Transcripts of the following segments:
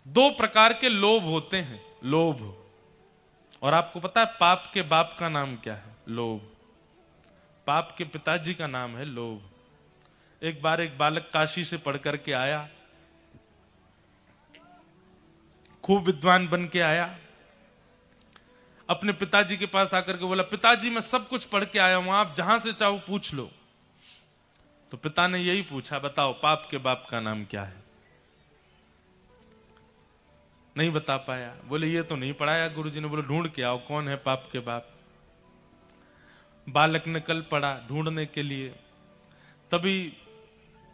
दो प्रकार के लोभ होते हैं, लोभ। और आपको पता है पाप के बाप का नाम क्या है? लोभ। पाप के पिताजी का नाम है लोभ। एक बार एक बालक काशी से पढ़ करके आया, खूब विद्वान बन के आया, अपने पिताजी के पास आकर के बोला, पिताजी मैं सब कुछ पढ़ के आया हूं, आप जहां से चाहो पूछ लो। तो पिता ने यही पूछा, बताओ पाप के बाप का नाम क्या है? नहीं बता पाया। बोले ये तो नहीं पढ़ाया गुरुजी ने। बोले ढूंढ के आओ कौन है पाप के बाप। बालक निकल पड़ा ढूंढने के लिए। तभी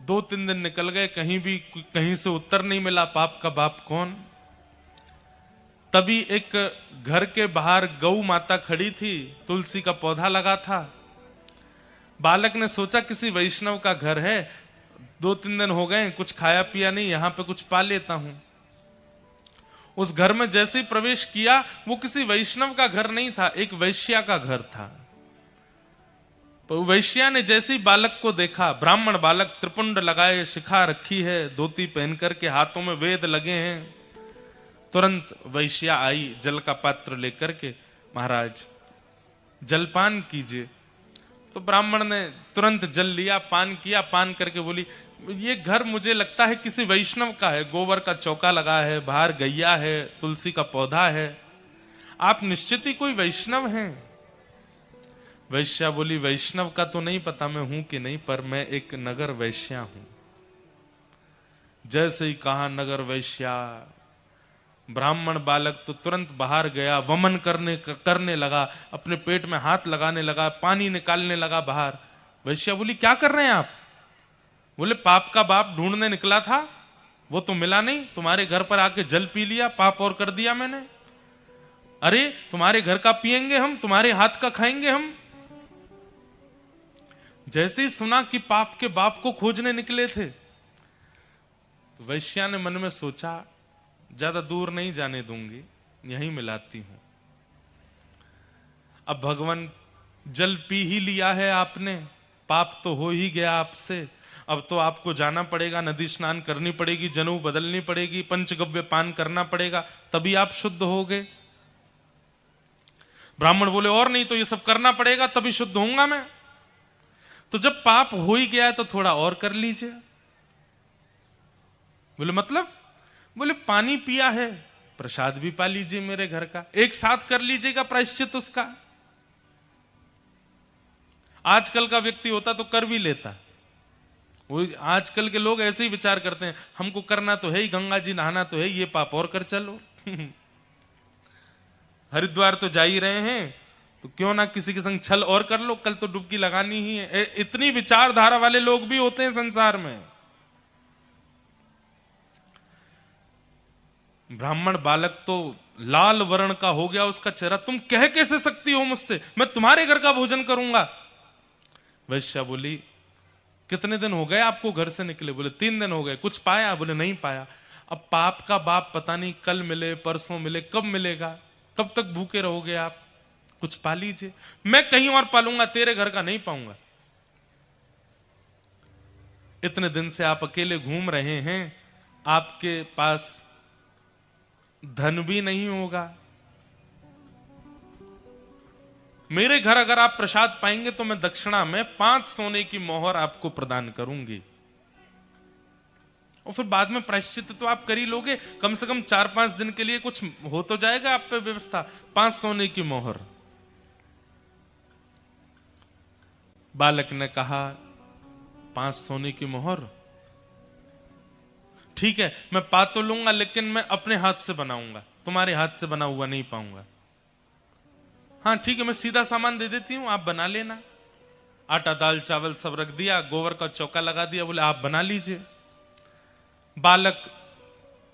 2-3 दिन निकल गए, कहीं से उत्तर नहीं मिला पाप का बाप कौन। तभी एक घर के बाहर गौ माता खड़ी थी, तुलसी का पौधा लगा था। बालक ने सोचा किसी वैष्णव का घर है, 2-3 दिन हो गए कुछ खाया पिया नहीं, यहां पे कुछ पा लेता हूं। उस घर में जैसे ही प्रवेश किया, वो किसी वैष्णव का घर नहीं था, एक वैश्या का घर था। तो वैश्या ने जैसे ही बालक को देखा, ब्राह्मण बालक, त्रिपुंड लगाए, शिखा रखी है, धोती पहन करके, हाथों में वेद लगे हैं, तुरंत वैश्या आई जल का पात्र लेकर के, महाराज जलपान कीजिए। तो ब्राह्मण ने तुरंत जल लिया, पान किया, पान करके बोली, ये घर मुझे लगता है किसी वैष्णव का है, गोबर का चौका लगा है, बाहर गैया है, तुलसी का पौधा है, आप निश्चित ही कोई वैष्णव हैं। वैश्या बोली, वैष्णव का तो नहीं पता मैं हूं कि नहीं, पर मैं एक नगर वैश्या हूं। जैसे ही कहा नगर वैश्या, ब्राह्मण बालक तो तुरंत बाहर गया, वमन करने लगा, अपने पेट में हाथ लगाने लगा, पानी निकालने लगा बाहर। वैश्या बोली, क्या कर रहे हैं आप? बोले, पाप का बाप ढूंढने निकला था, वो तो मिला नहीं, तुम्हारे घर पर आके जल पी लिया, पाप और कर दिया मैंने। अरे तुम्हारे घर का पिएंगे हम, तुम्हारे हाथ का खाएंगे हम। जैसे ही सुना कि पाप के बाप को खोजने निकले थे, तो वैश्या ने मन में सोचा, ज्यादा दूर नहीं जाने दूंगी, यहीं मिलाती हूं। अब भगवान जल पी ही लिया है आपने, पाप तो हो ही गया आपसे, अब तो आपको जाना पड़ेगा, नदी स्नान करनी पड़ेगी, जनेऊ बदलनी पड़ेगी, पंचगव्य पान करना पड़ेगा, तभी आप शुद्ध होगे। ब्राह्मण बोले, और नहीं तो ये सब करना पड़ेगा तभी शुद्ध होऊंगा मैं। तो जब पाप हो ही गया है तो थोड़ा और कर लीजिए। बोले मतलब? बोले पानी पिया है, प्रसाद भी पा लीजिए मेरे घर का, एक साथ कर लीजिएगा प्रायश्चित उसका। आजकल का व्यक्ति होता तो कर भी लेता। वो आजकल के लोग ऐसे ही विचार करते हैं, हमको करना तो है ही, गंगा जी नहाना तो है, ये पाप और कर चलो। हरिद्वार तो जा ही रहे हैं, तो क्यों ना किसी के संग छल और कर लो, कल तो डुबकी लगानी ही है। इतनी विचारधारा वाले लोग भी होते हैं संसार में। ब्राह्मण बालक तो लाल वर्ण का हो गया उसका चेहरा, तुम कह कैसे सकती हो मुझसे, मैं तुम्हारे घर का भोजन करूंगा। वैश्या बोली, कितने दिन हो गए आपको घर से निकले? बोले 3 दिन हो गए। कुछ पाया? बोले नहीं पाया। अब पाप का बाप पता नहीं कल मिले, परसों मिले, कब मिलेगा, कब तक भूखे रहोगे आप, कुछ पा लीजिए। मैं कहीं और पालूंगा, तेरे घर का नहीं पाऊंगा। इतने दिन से आप अकेले घूम रहे हैं, आपके पास धन भी नहीं होगा, मेरे घर अगर आप प्रसाद पाएंगे तो मैं दक्षिणा में 5 सोने की मोहर आपको प्रदान करूंगी, और फिर बाद में प्रायश्चित तो आप कर ही लोगे, कम से कम 4-5 दिन के लिए कुछ हो तो जाएगा आप पे व्यवस्था। 5 सोने की मोहर। बालक ने कहा, 5 सोने की मोहर ठीक है, मैं पा तो लूंगा, लेकिन मैं अपने हाथ से बनाऊंगा, तुम्हारे हाथ से बना हुआ नहीं पाऊंगा। हाँ ठीक है, मैं सीधा सामान दे देती हूं, आप बना लेना। आटा दाल चावल सब रख दिया, गोबर का चौका लगा दिया, बोले आप बना लीजिए। बालक,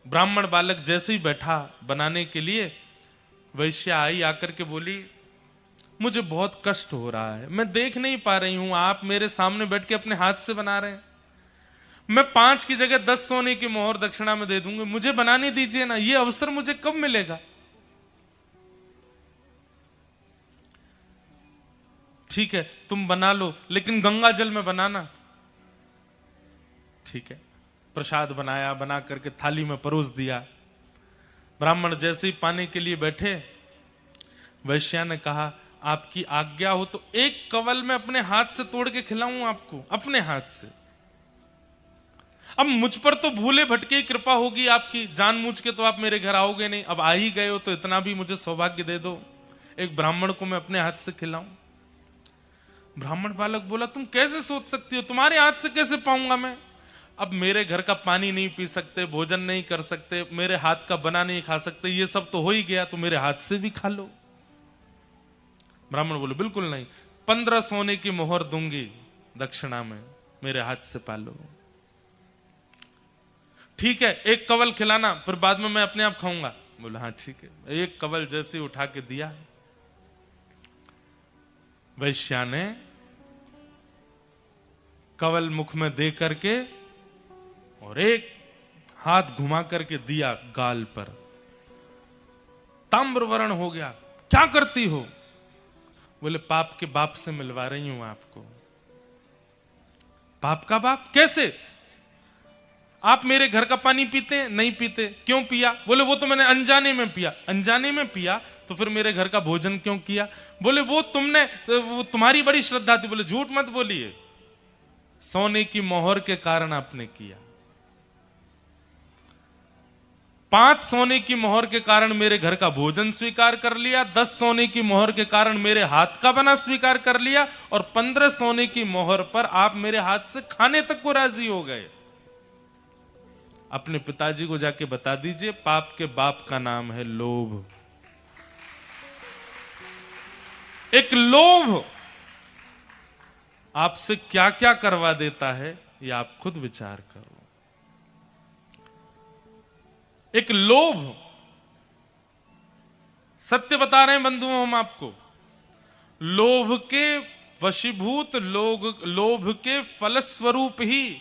ब्राह्मण बालक जैसे ही बैठा बनाने के लिए, वैश्या आई, आकर के बोली, मुझे बहुत कष्ट हो रहा है, मैं देख नहीं पा रही हूं, आप मेरे सामने बैठ के अपने हाथ से बना रहे हैं, मैं 5 की जगह 10 सोने की मोहर दक्षिणा में दे दूंगी, मुझे बनाने दीजिए ना, ये अवसर मुझे कब मिलेगा? ठीक है तुम बना लो, लेकिन गंगा जल में बनाना। ठीक है, प्रसाद बनाया, बना करके थाली में परोस दिया। ब्राह्मण जैसे ही पाने के लिए बैठे, वैश्या ने कहा, आपकी आज्ञा हो तो एक कवल मैं अपने हाथ से तोड़ के खिलाऊं आपको, अपने हाथ से। अब मुझ पर तो भूले भटके ही कृपा होगी आपकी, जानबूझ के तो आप मेरे घर आओगे नहीं, अब आ ही गए हो तो इतना भी मुझे सौभाग्य दे दो, एक ब्राह्मण को मैं अपने हाथ से खिलाऊं। ब्राह्मण बालक बोला, तुम कैसे सोच सकती हो, तुम्हारे हाथ से कैसे पाऊंगा मैं? अब मेरे घर का पानी नहीं पी सकते, भोजन नहीं कर सकते, मेरे हाथ का बना नहीं खा सकते, ये सब तो हो ही गया, तो मेरे हाथ से भी खा लो। ब्राह्मण बोले, बिल्कुल नहीं, 15 सोने की मोहर दूंगी दक्षिणा में, मेरे हाथ से पालो। ठीक है, एक कवल खिलाना, फिर बाद में मैं अपने आप खाऊंगा। बोला, हाँ ठीक है। एक कवल जैसे उठा के दिया, वैश्या ने कवल मुख में दे करके और एक हाथ घुमा करके दिया गाल पर, ताम्रवर्ण हो गया। क्या करती हो? बोले, पाप के बाप से मिलवा रही हूं आपको। पाप का बाप कैसे? आप मेरे घर का पानी पीते हैं? नहीं पीते। क्यों पिया? बोले, वो तो मैंने अनजाने में पिया। अनजाने में पिया तो फिर मेरे घर का भोजन क्यों किया? बोले, वो तुम्हारी बड़ी श्रद्धा थी। बोले, झूठ मत बोलिए, सोने की मोहर के कारण आपने किया। 5 सोने की मोहर के कारण मेरे घर का भोजन स्वीकार कर लिया, 10 सोने की मोहर के कारण मेरे हाथ का बना स्वीकार कर लिया, और 15 सोने की मोहर पर आप मेरे हाथ से खाने तक को राजी हो गए। अपने पिताजी को जाके बता दीजिए, पाप के बाप का नाम है लोभ। एक लोभ आपसे क्या क्या करवा देता है, ये आप खुद विचार करो। एक लोभ, सत्य बता रहे हैं बंधुओं हम आपको, लोभ के वशीभूत, लोभ के फलस्वरूप ही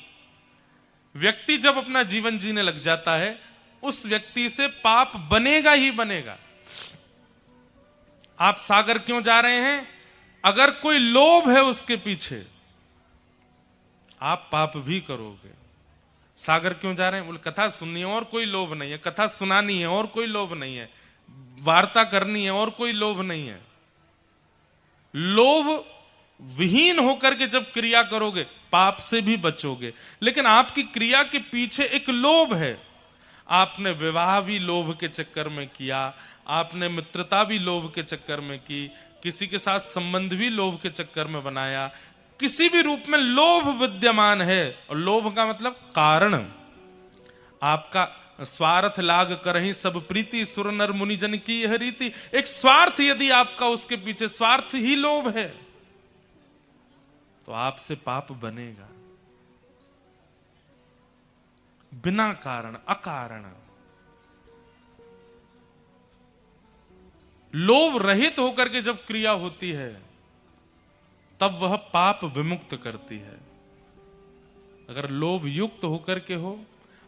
व्यक्ति जब अपना जीवन जीने लग जाता है, उस व्यक्ति से पाप बनेगा ही बनेगा। आप सागर क्यों जा रहे हैं? अगर कोई लोभ है उसके पीछे, आप पाप भी करोगे। सागर क्यों जा रहे हैं? बोले, कथा सुननी है और कोई लोभ नहीं है, कथा सुनानी है और कोई लोभ नहीं है, वार्ता करनी है और कोई लोभ नहीं है। लोभ विहीन होकर के जब क्रिया करोगे, पाप से भी बचोगे। लेकिन आपकी क्रिया के पीछे एक लोभ है। आपने विवाह भी लोभ के चक्कर में किया, आपने मित्रता भी लोभ के चक्कर में की, किसी के साथ संबंध भी लोभ के चक्कर में बनाया। किसी भी रूप में लोभ विद्यमान है, और लोभ का मतलब कारण। आपका स्वार्थ लाग करहि सब प्रीति, सुर नर मुनि जन की यह रीति। एक स्वार्थ यदि आपका उसके पीछे, स्वार्थ ही लोभ है, तो आपसे पाप बनेगा। बिना कारण, अकारण। लोभ रहित होकर के जब क्रिया होती है, तब वह पाप विमुक्त करती है। अगर लोभ युक्त होकर के हो,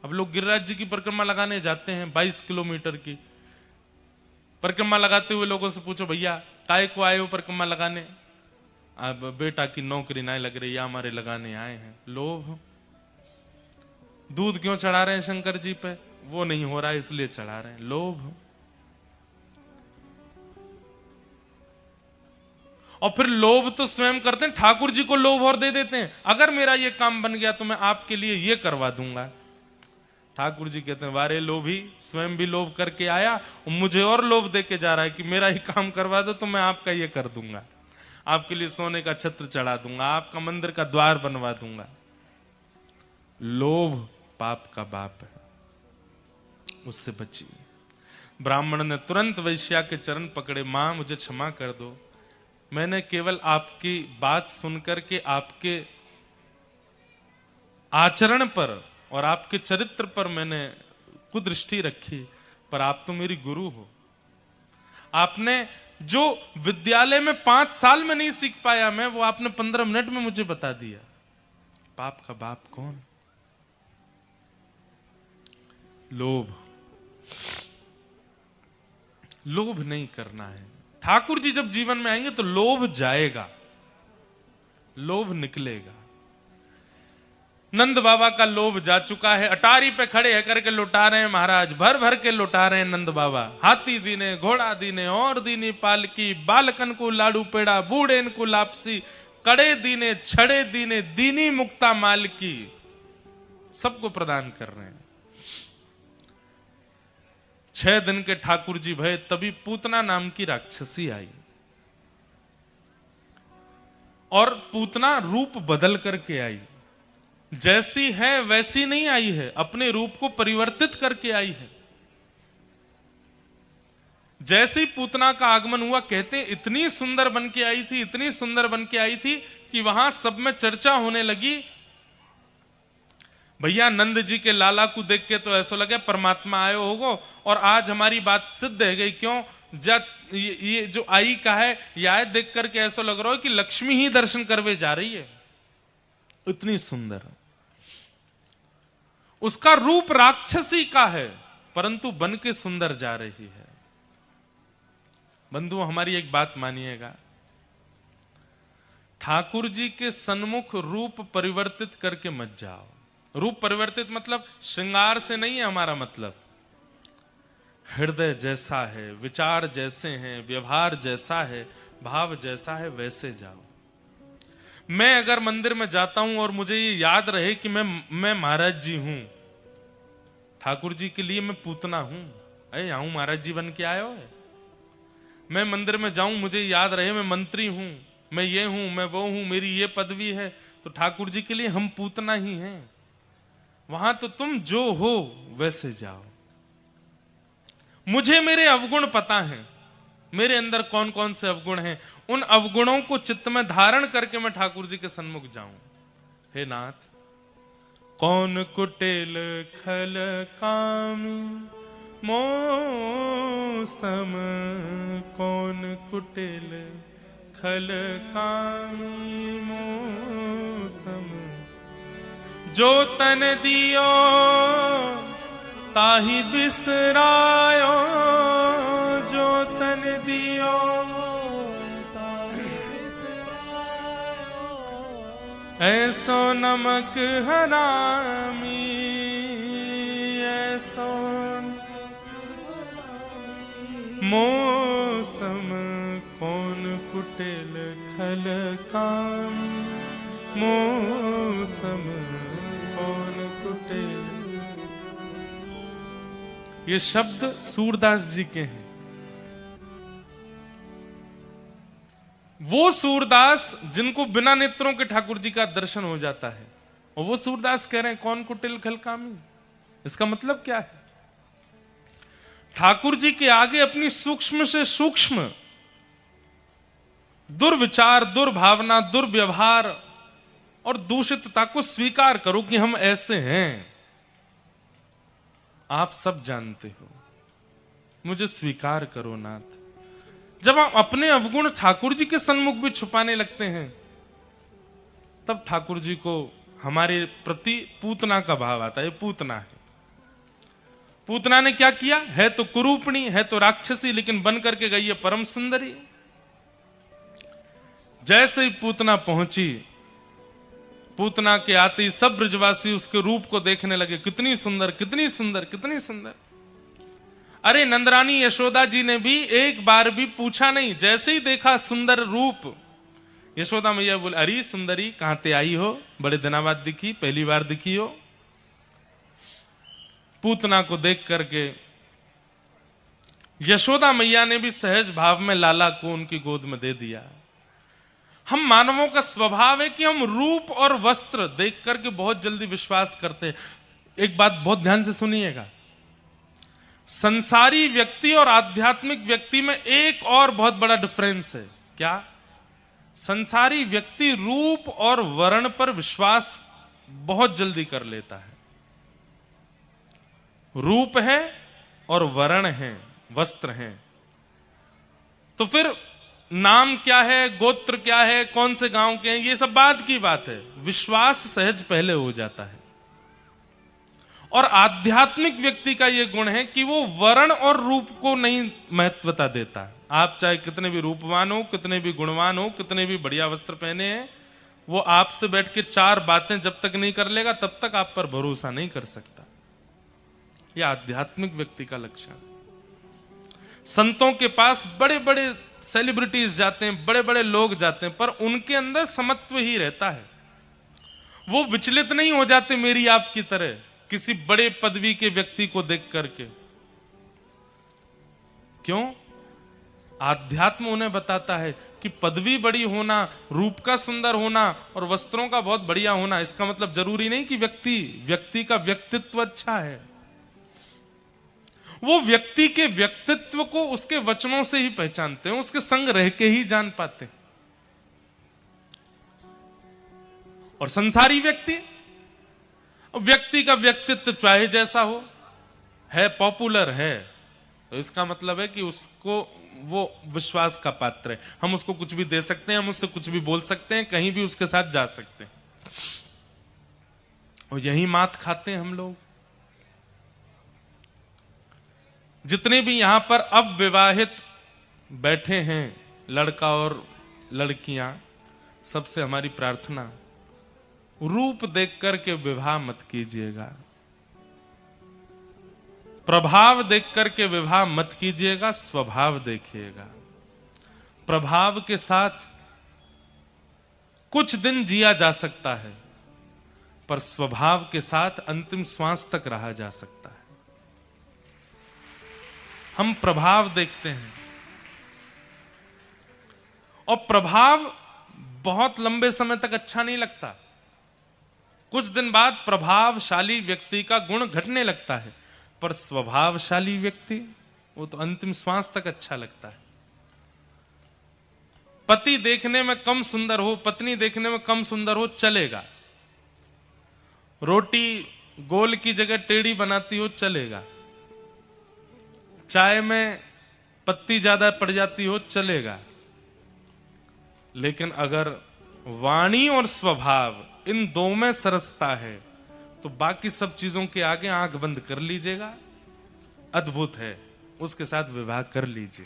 अब लोग गिरिराज जी की परिक्रमा लगाने जाते हैं, 22 किलोमीटर की परिक्रमा लगाते हुए लोगों से पूछो, भैया काय को आए हो परिक्रमा लगाने? अब बेटा की नौकरी नहीं लग रही, या हमारे लगाने आए हैं। लोभ। दूध क्यों चढ़ा रहे हैं शंकर जी पे? वो नहीं हो रहा है इसलिए चढ़ा रहे हैं। लोभ। और फिर लोभ तो स्वयं करते हैं, ठाकुर जी को लोभ और दे देते हैं, अगर मेरा ये काम बन गया तो मैं आपके लिए ये करवा दूंगा। ठाकुर जी कहते हैं, वारे लोभी, स्वयं भी लोभ करके आया और मुझे और लोभ दे के जा रहा है कि मेरा ही काम करवा दो तो मैं आपका ये कर दूंगा, आपके लिए सोने का छत्र चढ़ा दूंगा, आपका मंदिर का द्वार बनवा दूंगा। लोभ पाप का बाप है, उससे बचिए। ब्राह्मण ने तुरंत वैश्या के चरण पकड़े, मां मुझे क्षमा कर दो, मैंने केवल आपकी बात सुनकर के आपके आचरण पर और आपके चरित्र पर मैंने कुदृष्टि रखी, पर आप तो मेरी गुरु हो। आपने जो विद्यालय में 5 साल में नहीं सीख पाया मैं, वो आपने 15 मिनट में मुझे बता दिया। पाप का बाप कौन? लोभ। लोभ नहीं करना है। ठाकुर जी जब जीवन में आएंगे तो लोभ जाएगा, लोभ निकलेगा। नंद बाबा का लोभ जा चुका है, अटारी पे खड़े है करके लुटा रहे हैं महाराज, भर भर के लुटा रहे हैं नंद बाबा। हाथी दीने, घोड़ा दीने, और दीनी पालकी, बालकन को लाडू पेड़ा, बूढ़ेन को लापसी, कड़े दीने, छड़े दीने, दीनी मुक्ता माल की, सबको प्रदान कर रहे हैं। 6 दिन के ठाकुर जी भय, तभी पूतना नाम की राक्षसी आई, और पूतना रूप बदल करके आई। जैसी है वैसी नहीं आई है, अपने रूप को परिवर्तित करके आई है। जैसी पूतना का आगमन हुआ, कहते इतनी सुंदर बन के आई थी, इतनी सुंदर बन के आई थी कि वहां सब में चर्चा होने लगी। भैया नंद जी के लाला को देख के तो ऐसा लगे परमात्मा आयो होगो, और आज हमारी बात सिद्ध है गई। क्यों? जब ये जो आई का है, यह देख करके ऐसा लग रहा है कि लक्ष्मी ही दर्शन करवे जा रही है, इतनी सुंदर। उसका रूप राक्षसी का है, परंतु बन के सुंदर जा रही है। बंधु हमारी एक बात मानिएगा, ठाकुर जी के सन्मुख रूप परिवर्तित करके मत जाओ। रूप परिवर्तित मतलब श्रृंगार से नहीं है हमारा मतलब। हृदय जैसा है, विचार जैसे हैं, व्यवहार जैसा है, भाव जैसा है, वैसे जाओ। मैं अगर मंदिर में जाता हूं और मुझे ये याद रहे कि मैं महाराज जी हूं, ठाकुर जी के लिए मैं पूतना हूं, अरे आऊं महाराज जी बन के आयो है। मैं मंदिर में जाऊं, मुझे याद रहे मैं मंत्री हूं, मैं ये हूं, मैं वो हूं, मेरी ये पदवी है, तो ठाकुर जी के लिए हम पूतना ही हैं। वहां तो तुम जो हो वैसे जाओ। मुझे मेरे अवगुण पता है, मेरे अंदर कौन कौन से अवगुण हैं, उन अवगुणों को चित्त में धारण करके मैं ठाकुर जी के सन्मुख जाऊं। हे नाथ, कौन कुटिल खल कामी मोसम, कौन कुटिल खल कामी मोसम, जो तन दियो ताहि बिसरायो, जो तन दियो ताहि बिसरायो, ऐसो नमक हरामी, ऐसो मौसम, कौन कुटिल खल कामी मौसम, कौन कुटिल। ये शब्द सूरदास जी के हैं। वो सूरदास जिनको बिना नेत्रों के ठाकुर जी का दर्शन हो जाता है, और वो सूरदास कह रहे हैं कौन कुटिल खल कामी। इसका मतलब क्या है? ठाकुर जी के आगे अपनी सूक्ष्म से सूक्ष्म दुर्विचार, दुर्भावना, दुर्व्यवहार और दूषितता को स्वीकार करो कि हम ऐसे हैं। आप सब जानते हो, मुझे स्वीकार करो नाथ। जब हम अपने अवगुण ठाकुर जी के सन्मुख भी छुपाने लगते हैं, तब ठाकुर जी को हमारे प्रति पूतना का भाव आता है। पूतना है, पूतना ने क्या किया? है तो कुरूपणी, है तो राक्षसी, लेकिन बन करके गई है परम सुंदरी। जैसे ही पूतना पहुंची, पूतना के आते ही सब ब्रजवासी उसके रूप को देखने लगे, कितनी सुंदर, कितनी सुंदर, कितनी सुंदर। अरे नंदरानी यशोदा जी ने भी एक बार भी पूछा नहीं, जैसे ही देखा सुंदर रूप, यशोदा मैया बोले, अरे सुंदरी कहां ते आई हो, बड़े दिनों बाद दिखी, पहली बार दिखी हो। पूतना को देख करके यशोदा मैया ने भी सहज भाव में लाला को उनकी गोद में दे दिया। हम मानवों का स्वभाव है कि हम रूप और वस्त्र देख करके बहुत जल्दी विश्वास करते हैं। एक बात बहुत ध्यान से सुनिएगा, संसारी व्यक्ति और आध्यात्मिक व्यक्ति में एक और बहुत बड़ा डिफरेंस है। क्या? संसारी व्यक्ति रूप और वर्ण पर विश्वास बहुत जल्दी कर लेता है। रूप है और वर्ण है, वस्त्र हैं, तो फिर नाम क्या है, गोत्र क्या है, कौन से गांव के हैं, ये सब बाद की बात है। विश्वास सहज पहले हो जाता है। और आध्यात्मिक व्यक्ति का यह गुण है कि वो वर्ण और रूप को नहीं महत्वता देता। आप चाहे कितने भी रूपवान हो, कितने भी गुणवान हो, कितने भी बढ़िया वस्त्र पहने हैं, वो आपसे बैठ के 4 बातें जब तक नहीं कर लेगा तब तक आप पर भरोसा नहीं कर सकता। यह आध्यात्मिक व्यक्ति का लक्षण। संतों के पास बड़े बड़े सेलिब्रिटीज जाते हैं, बड़े बड़े लोग जाते हैं, पर उनके अंदर समत्व ही रहता है। वो विचलित नहीं हो जाते मेरी आपकी तरह किसी बड़े पदवी के व्यक्ति को देख करके। क्यों? आध्यात्म उन्हें बताता है कि पदवी बड़ी होना, रूप का सुंदर होना और वस्त्रों का बहुत बढ़िया होना, इसका मतलब जरूरी नहीं कि व्यक्ति का व्यक्तित्व अच्छा है। वो व्यक्ति के व्यक्तित्व को उसके वचनों से ही पहचानते हैं, उसके संग रह के ही जान पाते हैं। और संसारी व्यक्ति का व्यक्तित्व चाहे जैसा हो, है पॉपुलर है, तो इसका मतलब है कि उसको वो विश्वास का पात्र है। हम उसको कुछ भी दे सकते हैं, हम उससे कुछ भी बोल सकते हैं, कहीं भी उसके साथ जा सकते हैं। और यही मात खाते हैं हम लोग। जितने भी यहां पर अविवाहित बैठे हैं, लड़का और लड़कियां, सबसे हमारी प्रार्थना, रूप देख करके विवाह मत कीजिएगा, प्रभाव देख करके विवाह मत कीजिएगा, स्वभाव देखिएगा। प्रभाव के साथ कुछ दिन जिया जा सकता है, पर स्वभाव के साथ अंतिम श्वास तक रहा जा सकता है। हम प्रभाव देखते हैं, और प्रभाव बहुत लंबे समय तक अच्छा नहीं लगता। कुछ दिन बाद प्रभावशाली व्यक्ति का गुण घटने लगता है, पर स्वभावशाली व्यक्ति वो तो अंतिम श्वास तक अच्छा लगता है। पति देखने में कम सुंदर हो, पत्नी देखने में कम सुंदर हो, चलेगा। रोटी गोल की जगह टेढ़ी बनाती हो, चलेगा। चाय में पत्ती ज्यादा पड़ जाती हो, चलेगा। लेकिन अगर वाणी और स्वभाव इन दो में सरसता है, तो बाकी सब चीजों के आगे आंख बंद कर लीजिएगा। अद्भुत है, उसके साथ विवाह कर लीजिए,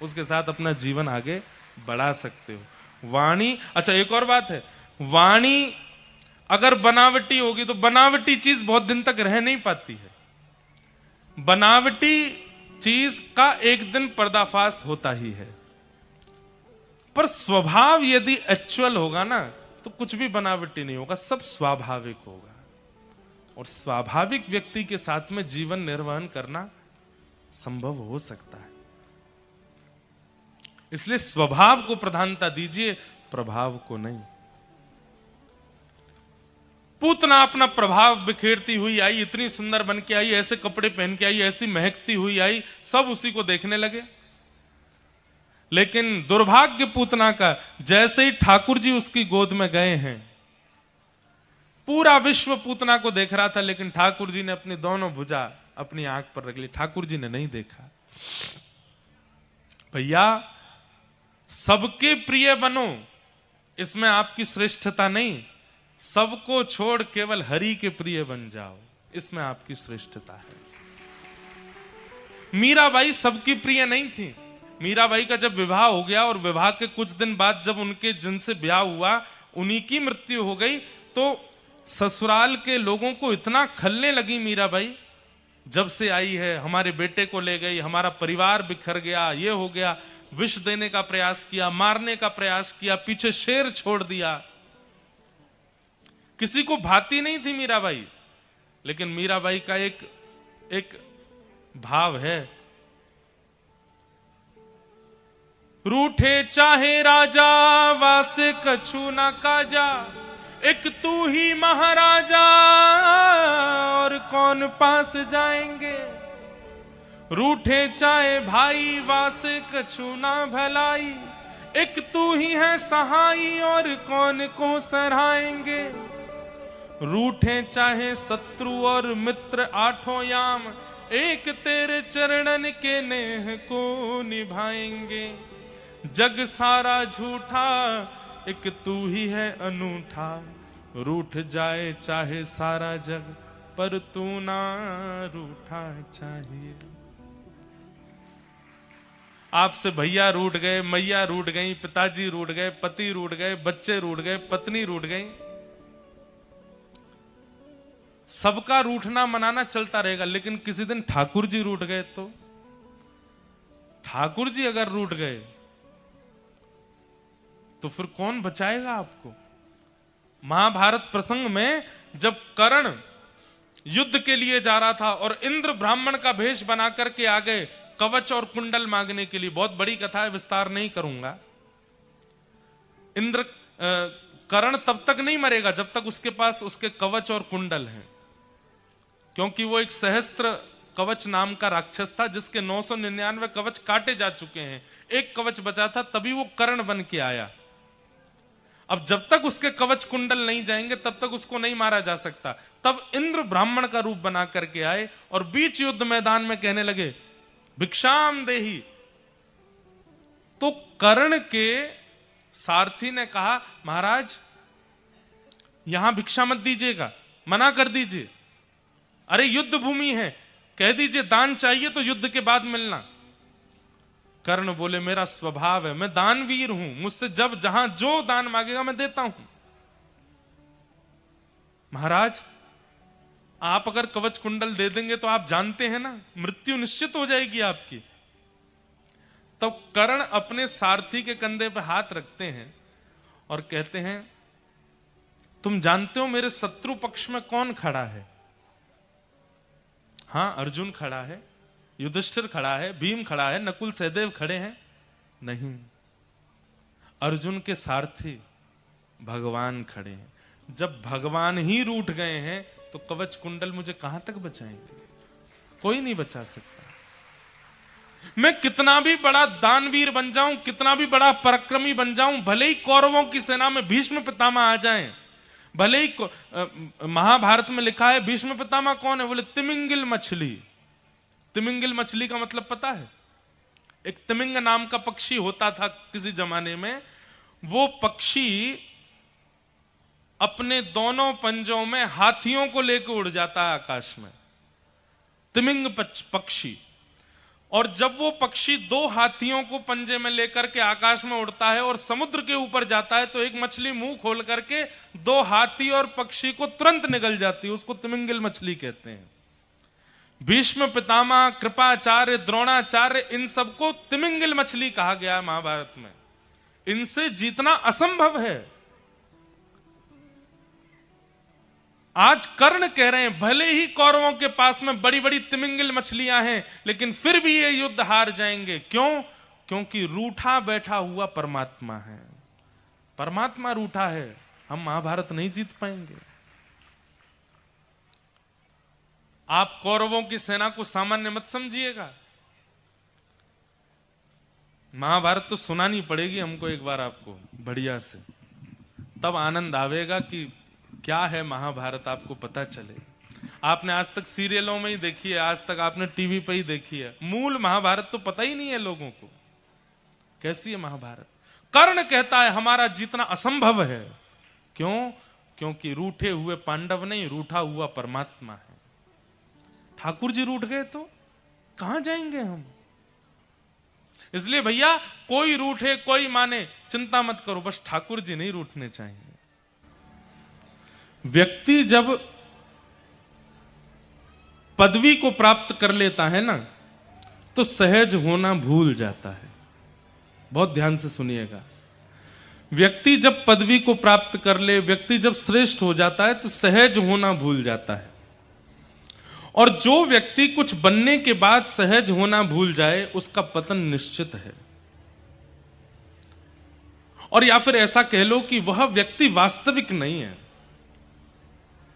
उसके साथ अपना जीवन आगे बढ़ा सकते हो। वाणी, अच्छा एक और बात है, वाणी अगर बनावटी होगी तो बनावटी चीज बहुत दिन तक रह नहीं पाती है। बनावटी चीज का एक दिन पर्दाफाश होता ही है, पर स्वभाव यदि एक्चुअल होगा ना, तो कुछ भी बनावटी नहीं होगा, सब स्वाभाविक होगा। और स्वाभाविक व्यक्ति के साथ में जीवन निर्वहन करना संभव हो सकता है। इसलिए स्वभाव को प्रधानता दीजिए, प्रभाव को नहीं। पूतना अपना प्रभाव बिखेरती हुई आई, इतनी सुंदर बन के आई, ऐसे कपड़े पहन के आई, ऐसी महकती हुई आई, सब उसी को देखने लगे। लेकिन दुर्भाग्य पूतना का, जैसे ही ठाकुर जी उसकी गोद में गए हैं, पूरा विश्व पूतना को देख रहा था, लेकिन ठाकुर जी ने अपनी दोनों भुजा अपनी आंख पर रख ली। ठाकुर जी ने नहीं देखा। भैया, सबके प्रिय बनो, इसमें आपकी श्रेष्ठता नहीं। सबको छोड़ केवल हरि के प्रिय बन जाओ, इसमें आपकी श्रेष्ठता है। मीराबाई सबकी प्रिय नहीं थी। मीराबाई का जब विवाह हो गया और विवाह के कुछ दिन बाद जब उनके जिनसे ब्याह हुआ उन्हीं की मृत्यु हो गई, तो ससुराल के लोगों को इतना खलने लगी मीराबाई, जब से आई है हमारे बेटे को ले गई, हमारा परिवार बिखर गया, ये हो गया। विष देने का प्रयास किया, मारने का प्रयास किया, पीछे शेर छोड़ दिया। किसी को भाती नहीं थी मीराबाई। लेकिन मीराबाई का एक भाव है, रूठे चाहे राजा वासे कछु ना काजा, एक तू ही महाराजा और कौन पास जाएंगे। रूठे चाहे भाई वासे कछु ना भलाई, एक तू ही है सहाई और कौन को सराहेंगे। रूठे चाहे शत्रु और मित्र आठों याम, एक तेरे चरणन के नेह को निभाएंगे। जग सारा झूठा, एक तू ही है अनूठा, रूठ जाए चाहे सारा जग, पर तू ना रूठा चाहिए। आपसे भैया रूठ गए, मैया रूठ गई, पिताजी रूठ गए, पति रूठ गए, बच्चे रूठ गए, पत्नी रूठ गई। सबका रूठना मनाना चलता रहेगा, लेकिन किसी दिन ठाकुर जी रूठ गए तो, ठाकुर जी अगर रूठ गए तो फिर कौन बचाएगा आपको? महाभारत प्रसंग में जब कर्ण युद्ध के लिए जा रहा था और इंद्र ब्राह्मण का भेष बना करके आ गए कवच और कुंडल मांगने के लिए, बहुत बड़ी कथा है, विस्तार नहीं करूंगा। कर्ण तब तक नहीं मरेगा जब तक उसके पास उसके कवच और कुंडल हैं, क्योंकि वो एक सहस्त्र कवच नाम का राक्षस था जिसके 999 कवच काटे जा चुके हैं, एक कवच बचा था, तभी वो कर्ण बन के आया। अब जब तक उसके कवच कुंडल नहीं जाएंगे तब तक उसको नहीं मारा जा सकता। तब इंद्र ब्राह्मण का रूप बना करके आए और बीच युद्ध मैदान में कहने लगे भिक्षाम देही। तो कर्ण के सारथी ने कहा महाराज यहां भिक्षा मत दीजिएगा, मना कर दीजिए, अरे युद्ध भूमि है, कह दीजिए दान चाहिए तो युद्ध के बाद मिलना। कर्ण बोले मेरा स्वभाव है, मैं दानवीर हूं, मुझसे जब जहां जो दान मांगेगा मैं देता हूं। महाराज आप अगर कवच कुंडल दे देंगे तो आप जानते हैं ना मृत्यु निश्चित हो जाएगी आपकी। तो कर्ण अपने सारथी के कंधे पर हाथ रखते हैं और कहते हैं तुम जानते हो मेरे शत्रु पक्ष में कौन खड़ा है? हां अर्जुन खड़ा है, युधिष्ठिर खड़ा है, भीम खड़ा है, नकुल सहदेव खड़े हैं? नहीं, अर्जुन के सारथी भगवान खड़े हैं। जब भगवान ही रूठ गए हैं तो कवच कुंडल मुझे कहां तक बचाएंगे? कोई नहीं बचा सकता। मैं कितना भी बड़ा दानवीर बन जाऊं, कितना भी बड़ा पराक्रमी बन जाऊं, भले ही कौरवों की सेना में भीष्म पितामह आ जाएं, भले ही महाभारत में लिखा है भीष्म पितामह कौन है? बोले तिमिंगिल मछली। तिमिंगिल मछली का मतलब पता है? एक तिमिंग नाम का पक्षी होता था किसी जमाने में, वो पक्षी अपने दोनों पंजों में हाथियों को लेकर उड़ जाता है आकाश में, तिमिंग पक्षी। और जब वो पक्षी दो हाथियों को पंजे में लेकर के आकाश में उड़ता है और समुद्र के ऊपर जाता है तो एक मछली मुंह खोल करके दो हाथी और पक्षी को तुरंत निगल जाती है, उसको तिमिंगिल मछली कहते हैं। भीष्म पितामह, कृपाचार्य, द्रोणाचार्य, इन सबको तिमिंगिल मछली कहा गया है महाभारत में। इनसे जीतना असंभव है। आज कर्ण कह रहे हैं भले ही कौरवों के पास में बड़ी बड़ी तिमिंगिल मछलियां हैं लेकिन फिर भी ये युद्ध हार जाएंगे। क्यों? क्योंकि रूठा बैठा हुआ परमात्मा है। परमात्मा रूठा है, हम महाभारत नहीं जीत पाएंगे। आप कौरवों की सेना को सामान्य मत समझिएगा। महाभारत तो सुनानी पड़ेगी हमको एक बार आपको बढ़िया से, तब आनंद आवेगा कि क्या है महाभारत, आपको पता चले। आपने आज तक सीरियलों में ही देखी है, आज तक आपने टीवी पे ही देखी है, मूल महाभारत तो पता ही नहीं है लोगों को कैसी है महाभारत। कर्ण कहता है हमारा जीतना असंभव है। क्यों? क्योंकि रूठे हुए पांडव नहीं, रूठा हुआ परमात्मा है। ठाकुर जी रूठ गए तो कहां जाएंगे हम? इसलिए भैया कोई रूठे कोई माने चिंता मत करो, बस ठाकुर जी नहीं रूठने चाहिए। व्यक्ति जब पदवी को प्राप्त कर लेता है ना तो सहज होना भूल जाता है। बहुत ध्यान से सुनिएगा। व्यक्ति जब पदवी को प्राप्त कर ले, व्यक्ति जब श्रेष्ठ हो जाता है तो सहज होना भूल जाता है। और जो व्यक्ति कुछ बनने के बाद सहज होना भूल जाए उसका पतन निश्चित है। और या फिर ऐसा कह लो कि वह व्यक्ति वास्तविक नहीं है,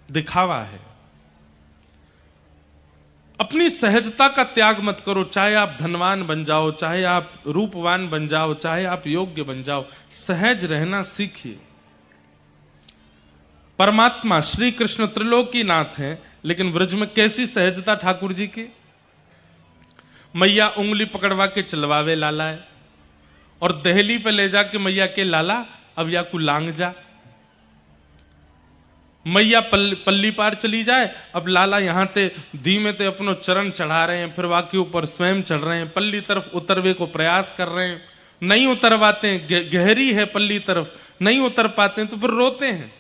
दिखावा है। अपनी सहजता का त्याग मत करो, चाहे आप धनवान बन जाओ, चाहे आप रूपवान बन जाओ, चाहे आप योग्य बन जाओ, सहज रहना सीखिए। परमात्मा श्री कृष्ण त्रिलोकीनाथ हैं, लेकिन व्रज में कैसी सहजता ठाकुर जी की। मैया उंगली पकड़वा के चलवावे लाला है और दहली पे ले जाके मैया के लाला अब या को लांग जा। मैया पल्ली पार चली जाए। अब लाला यहाँ ते धीमे ते अपनो चरण चढ़ा रहे हैं, फिर वाके ऊपर स्वयं चढ़ रहे हैं, पल्ली तरफ उतरवे को प्रयास कर रहे हैं, नहीं उतरवाते हैं, गहरी है पल्ली तरफ, नहीं उतर पाते हैं, तो फिर रोते हैं।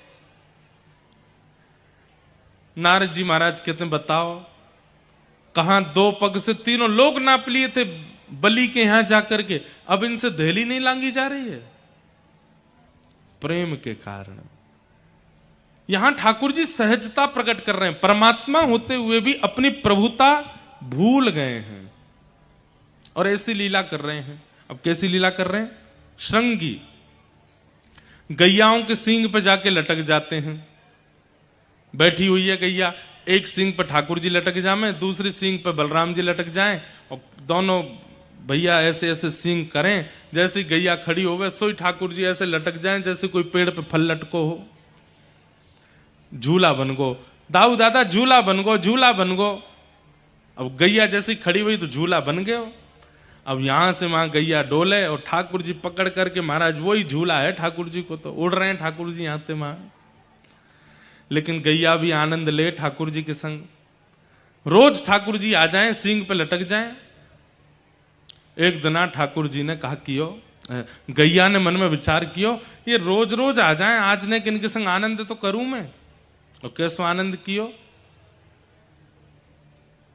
नारद जी महाराज कहते हैं बताओ, कहां 2 पग से तीनों लोग नाप लिए थे बलि के यहां जाकर के, अब इनसे दहली नहीं लांगी जा रही है। प्रेम के कारण यहां ठाकुर जी सहजता प्रकट कर रहे हैं, परमात्मा होते हुए भी अपनी प्रभुता भूल गए हैं और ऐसी लीला कर रहे हैं। अब कैसी लीला कर रहे हैं? श्रृंगी गैयाओं के सींग पे जाके लटक जाते हैं। बैठी हुई है गैया, एक सींग पर ठाकुर जी लटक जाए, दूसरी सींग पर बलराम जी लटक जाएं, और दोनों भैया ऐसे ऐसे सींग करें, जैसी गैया खड़ी होवे सोई ठाकुर जी ऐसे लटक जाएं जैसे कोई पेड़ पे फल लटको हो। झूला बन गो, दाऊ दादा झूला बन गो, झूला बन गो। अब गैया जैसी खड़ी हुई तो झूला बन गए। अब यहां से वहां गैया डोले और ठाकुर जी पकड़ करके, महाराज वही झूला है ठाकुर जी को, तो उड़ रहे हैं ठाकुर जी यहां से वहां। लेकिन गैया भी आनंद ले ठाकुर जी के संग। रोज ठाकुर जी आ जाएं, सींग पे लटक जाएं। एक दिना ठाकुर जी ने कहा कियो, गैया ने मन में विचार कियो, ये रोज रोज आ जाएं, आज ने किनके संग आनंद तो करूं मैं। और कैसो आनंद कियो?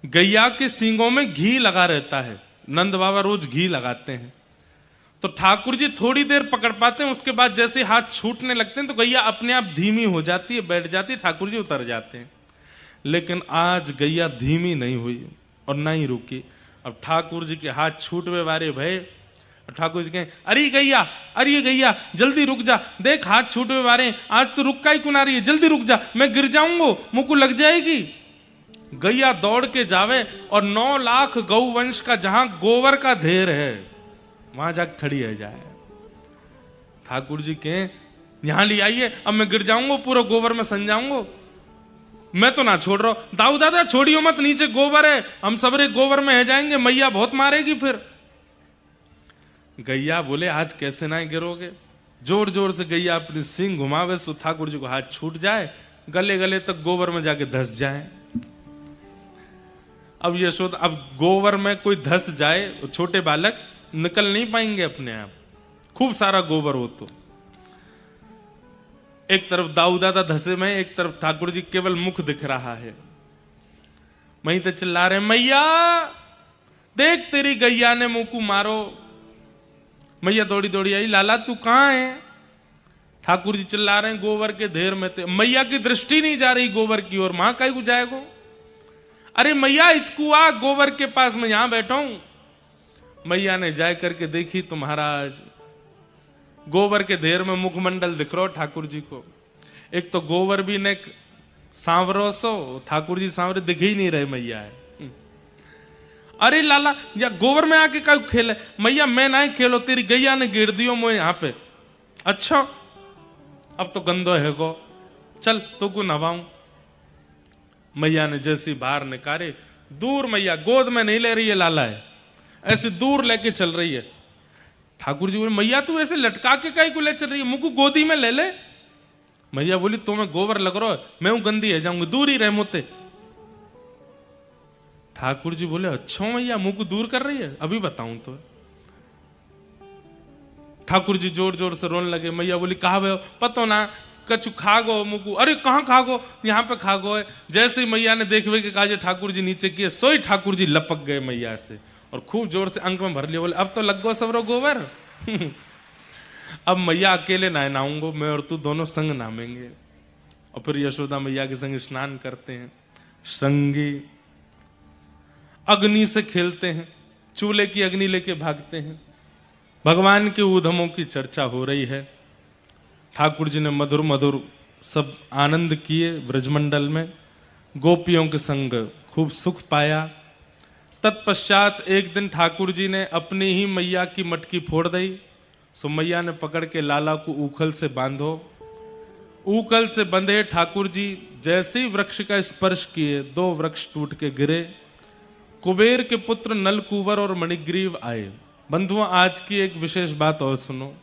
गैया के सींगों में घी लगा रहता है, नंद बाबा रोज घी लगाते हैं, तो ठाकुर जी थोड़ी देर पकड़ पाते हैं, उसके बाद जैसे हाथ छूटने लगते हैं तो गैया अपने आप धीमी हो जाती है, बैठ जाती है, ठाकुर जी उतर जाते हैं। लेकिन आज गैया धीमी नहीं हुई और ना ही रुकी। अब ठाकुर जी के हाथ छूटवे वारे भय, ठाकुर जी कहें अरे गैया जल्दी रुक जा, देख हाथ छूटवे वारे, आज तो रुक का ही क्यों ना रही है, जल्दी रुक जा, मैं गिर जाऊंगा, मुझको लग जाएगी। गैया दौड़ के जावे और 9 लाख गौवंश का जहां गोबर का ढेर है वहां जाकर खड़ी है जाए। ठाकुर जी के यहां ले आइए, अब मैं गिर जाऊंगा, पूरा गोबर में सन जाऊंगा, मैं तो ना छोड़ रहा हूं। दाऊ दादा छोड़ियो मत, नीचे गोबर है, हम सबरे गोबर में है जाएंगे, मैया बहुत मारेगी फिर। गैया बोले आज कैसे ना गिरोगे। जोर जोर से गैया अपनी सींग घुमावे सो ठाकुर जी को हाथ छूट जाए, गले गले तक गोबर में जाके धस जाए। अब यशोदा, अब गोबर में कोई धस जाए, छोटे बालक निकल नहीं पाएंगे अपने आप, खूब सारा गोबर हो तो। एक तरफ दाऊ दादा धसे में, एक तरफ ठाकुर जी केवल मुख दिख रहा है। वहीं तो चिल्ला रहे मैया देख तेरी गैया ने मुंह को मारो। मैया दौड़ी दौड़ी आई, लाला तू कहां है? ठाकुर जी चिल्ला रहे हैं गोबर के ढेर में थे। मैया की दृष्टि नहीं जा रही गोबर की ओर, वहां कहीं को जाएगो। अरे मैया इतकू आ गोबर के पास, मैं यहां बैठा हूं। मैया ने जाए करके देखी तो महाराज गोबर के ढेर में मुखमंडल दिख रहा ठाकुर जी को। एक तो गोबर भी ने सांवरो सो, ठाकुर जी सांवरे दिख ही नहीं रहे मैया है। अरे लाला या गोबर में आके का खेल? मैया मैं ना खेलो, तेरी गैया ने गिर दियो मुझे यहाँ पे। अच्छा अब तो गंदो है गो, चल तो को नवाऊं। मैया ने जैसी बाहर निकाले, दूर मैया गोद में नहीं ले रही है लाला है, ऐसे दूर लेके चल रही है। ठाकुर जी बोले मैया तू ऐसे लटका के काहे को ले चल रही है, मुझको गोदी में ले ले। मैया बोली तो मैं गोबर लग रहा है, मैं हूं गंदी है जाऊंगी, दूर ही रह मोते। ठाकुर जी बोले अच्छा मैया मुंह को दूर कर रही है, अभी बताऊं तो। ठाकुर जी जोर जोर से रोने लगे। मैया बोली कहा भैया पतो ना कछु खागो मुकू। अरे कहाँ खागो, यहाँ पे खागो है। जैसे ही मैया ने देखवे के कहा ठाकुर जी नीचे किए, सोई ठाकुर जी लपक गए मैया से और खूब जोर से अंक में भर लिया। बोले अब तो लग गो सबरो गोबर। अब मैया अकेले ना नहाऊंगो, मैं और तू दोनों संग नामेंगे। और फिर यशोदा मैया के संग स्नान करते हैं, संगी अग्नि से खेलते हैं, चूल्हे की अग्नि लेके भागते हैं। भगवान के उधमों की चर्चा हो रही है। ठाकुर जी ने मधुर मधुर सब आनंद किए ब्रजमंडल में, गोपियों के संग खूब सुख पाया। तत्पश्चात एक दिन ठाकुर जी ने अपनी ही मैया की मटकी फोड़ दी। सो मैया ने पकड़ के लाला को ऊखल से बांधो। ऊखल से बंधे ठाकुर जी जैसे ही वृक्ष का स्पर्श किए, 2 वृक्ष टूट के गिरे। कुबेर के पुत्र नलकूवर और मणिग्रीव आए। बंधुओं आज की एक विशेष बात और सुनो।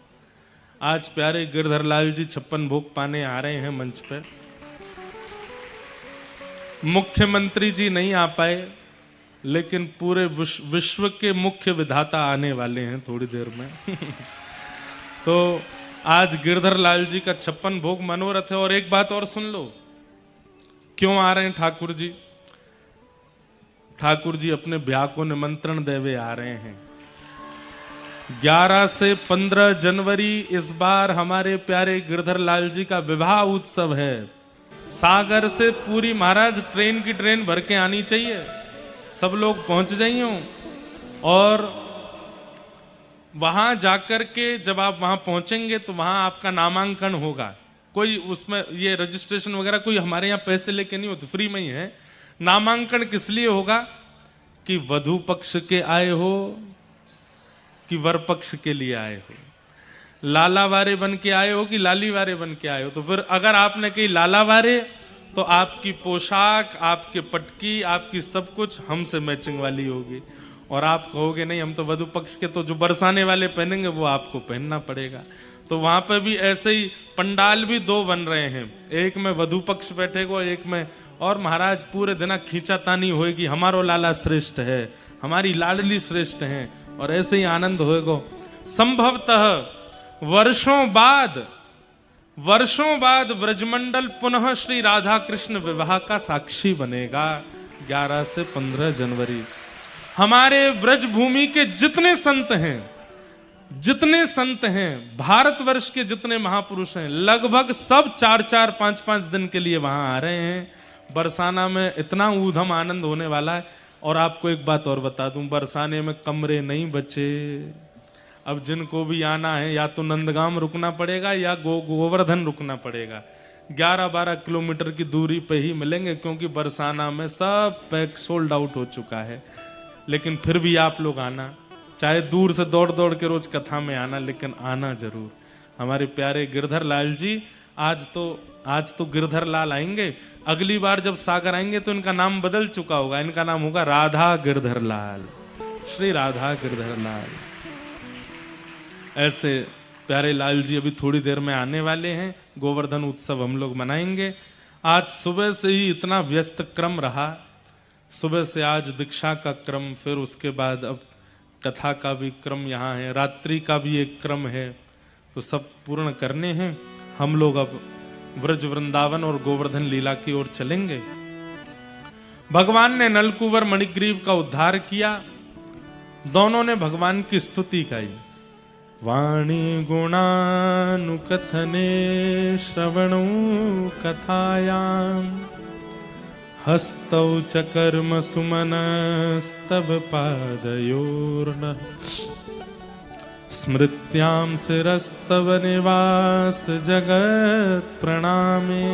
आज प्यारे गिरधर लाल जी 56 भोग पाने आ रहे हैं मंच पर। मुख्यमंत्री जी नहीं आ पाए, लेकिन पूरे विश्व के मुख्य विधाता आने वाले हैं थोड़ी देर में। तो आज गिरधर लाल जी का 56 भोग मनोरथ है। और एक बात और सुन लो, क्यों आ रहे हैं ठाकुर जी? ठाकुर जी अपने ब्याह को निमंत्रण देवे आ रहे हैं। 11 से 15 जनवरी इस बार हमारे प्यारे गिरधर लाल जी का विवाह उत्सव है। सागर से पूरी महाराज ट्रेन की ट्रेन भर के आनी चाहिए, सब लोग पहुंच जाइए। और वहां जाकर के जब आप वहां पहुंचेंगे तो वहां आपका नामांकन होगा। कोई उसमें ये रजिस्ट्रेशन वगैरह कोई हमारे यहाँ पैसे लेके नहीं होते, फ्री में ही है। नामांकन किस लिए होगा कि वधू पक्ष के आए हो कि वर पक्ष के लिए आए हो, लाला वारे बन के आए हो कि लाली वारे बन के आए हो। तो फिर अगर आपने कही लाला वारे तो आपकी पोशाक, आपके पटकी, आपकी सब कुछ हमसे मैचिंग वाली होगी। और आप कहोगे नहीं हम तो वधु पक्ष के, तो जो बरसाने वाले पहनेंगे वो आपको पहनना पड़ेगा। तो वहां पर भी ऐसे ही पंडाल भी 2 बन रहे हैं, एक में वधु पक्ष बैठेगा, एक में। और महाराज पूरे दिन खींचातानी होएगी, हमारो लाला श्रेष्ठ है, हमारी लाडली श्रेष्ठ है, और ऐसे ही आनंद होएगा। संभवतः वर्षों बाद ब्रजमंडल पुनः श्री राधा कृष्ण विवाह का साक्षी बनेगा। 11 से 15 जनवरी हमारे ब्रज भूमि के जितने संत हैं, भारतवर्ष के जितने महापुरुष हैं, लगभग सब 4-4, 5-5 दिन के लिए वहां आ रहे हैं। बरसाना में इतना ऊधम आनंद होने वाला है। और आपको एक बात और बता दूं, बरसाने में कमरे नहीं बचे। अब जिनको भी आना है या तो नंदगाम रुकना पड़ेगा या गोवर्धन रुकना पड़ेगा। 11-12 किलोमीटर की दूरी पे ही मिलेंगे, क्योंकि बरसाना में सब पैक सोल्ड आउट हो चुका है। लेकिन फिर भी आप लोग आना, चाहे दूर से दौड़ दौड़ के रोज कथा में आना, लेकिन आना जरूर। हमारे प्यारे गिरधर लाल जी आज तो गिरधर लाल आएंगे। अगली बार जब सागर आएंगे तो इनका नाम बदल चुका होगा, इनका नाम होगा राधा गिरधर लाल, श्री राधा गिरधर लाल। ऐसे प्यारे लाल जी अभी थोड़ी देर में आने वाले हैं। गोवर्धन उत्सव हम लोग मनाएंगे। आज सुबह से ही इतना व्यस्त क्रम रहा, सुबह से आज दीक्षा का क्रम, फिर उसके बाद अब कथा का भी क्रम यहाँ है, रात्रि का भी एक क्रम है, तो सब पूर्ण करने हैं। हम लोग अब व्रज वृंदावन और गोवर्धन लीला की ओर चलेंगे। भगवान ने नलकुवर मणिग्रीव का उद्धार किया, दोनों ने भगवान की स्तुति गाई। वाणी गुणानुकथने श्रवणो कथायाम हस्तौ च कर्म सुमनस्तव पादयोर्न स्मृत्यां शिरस्तव निवास जगत् प्रणामे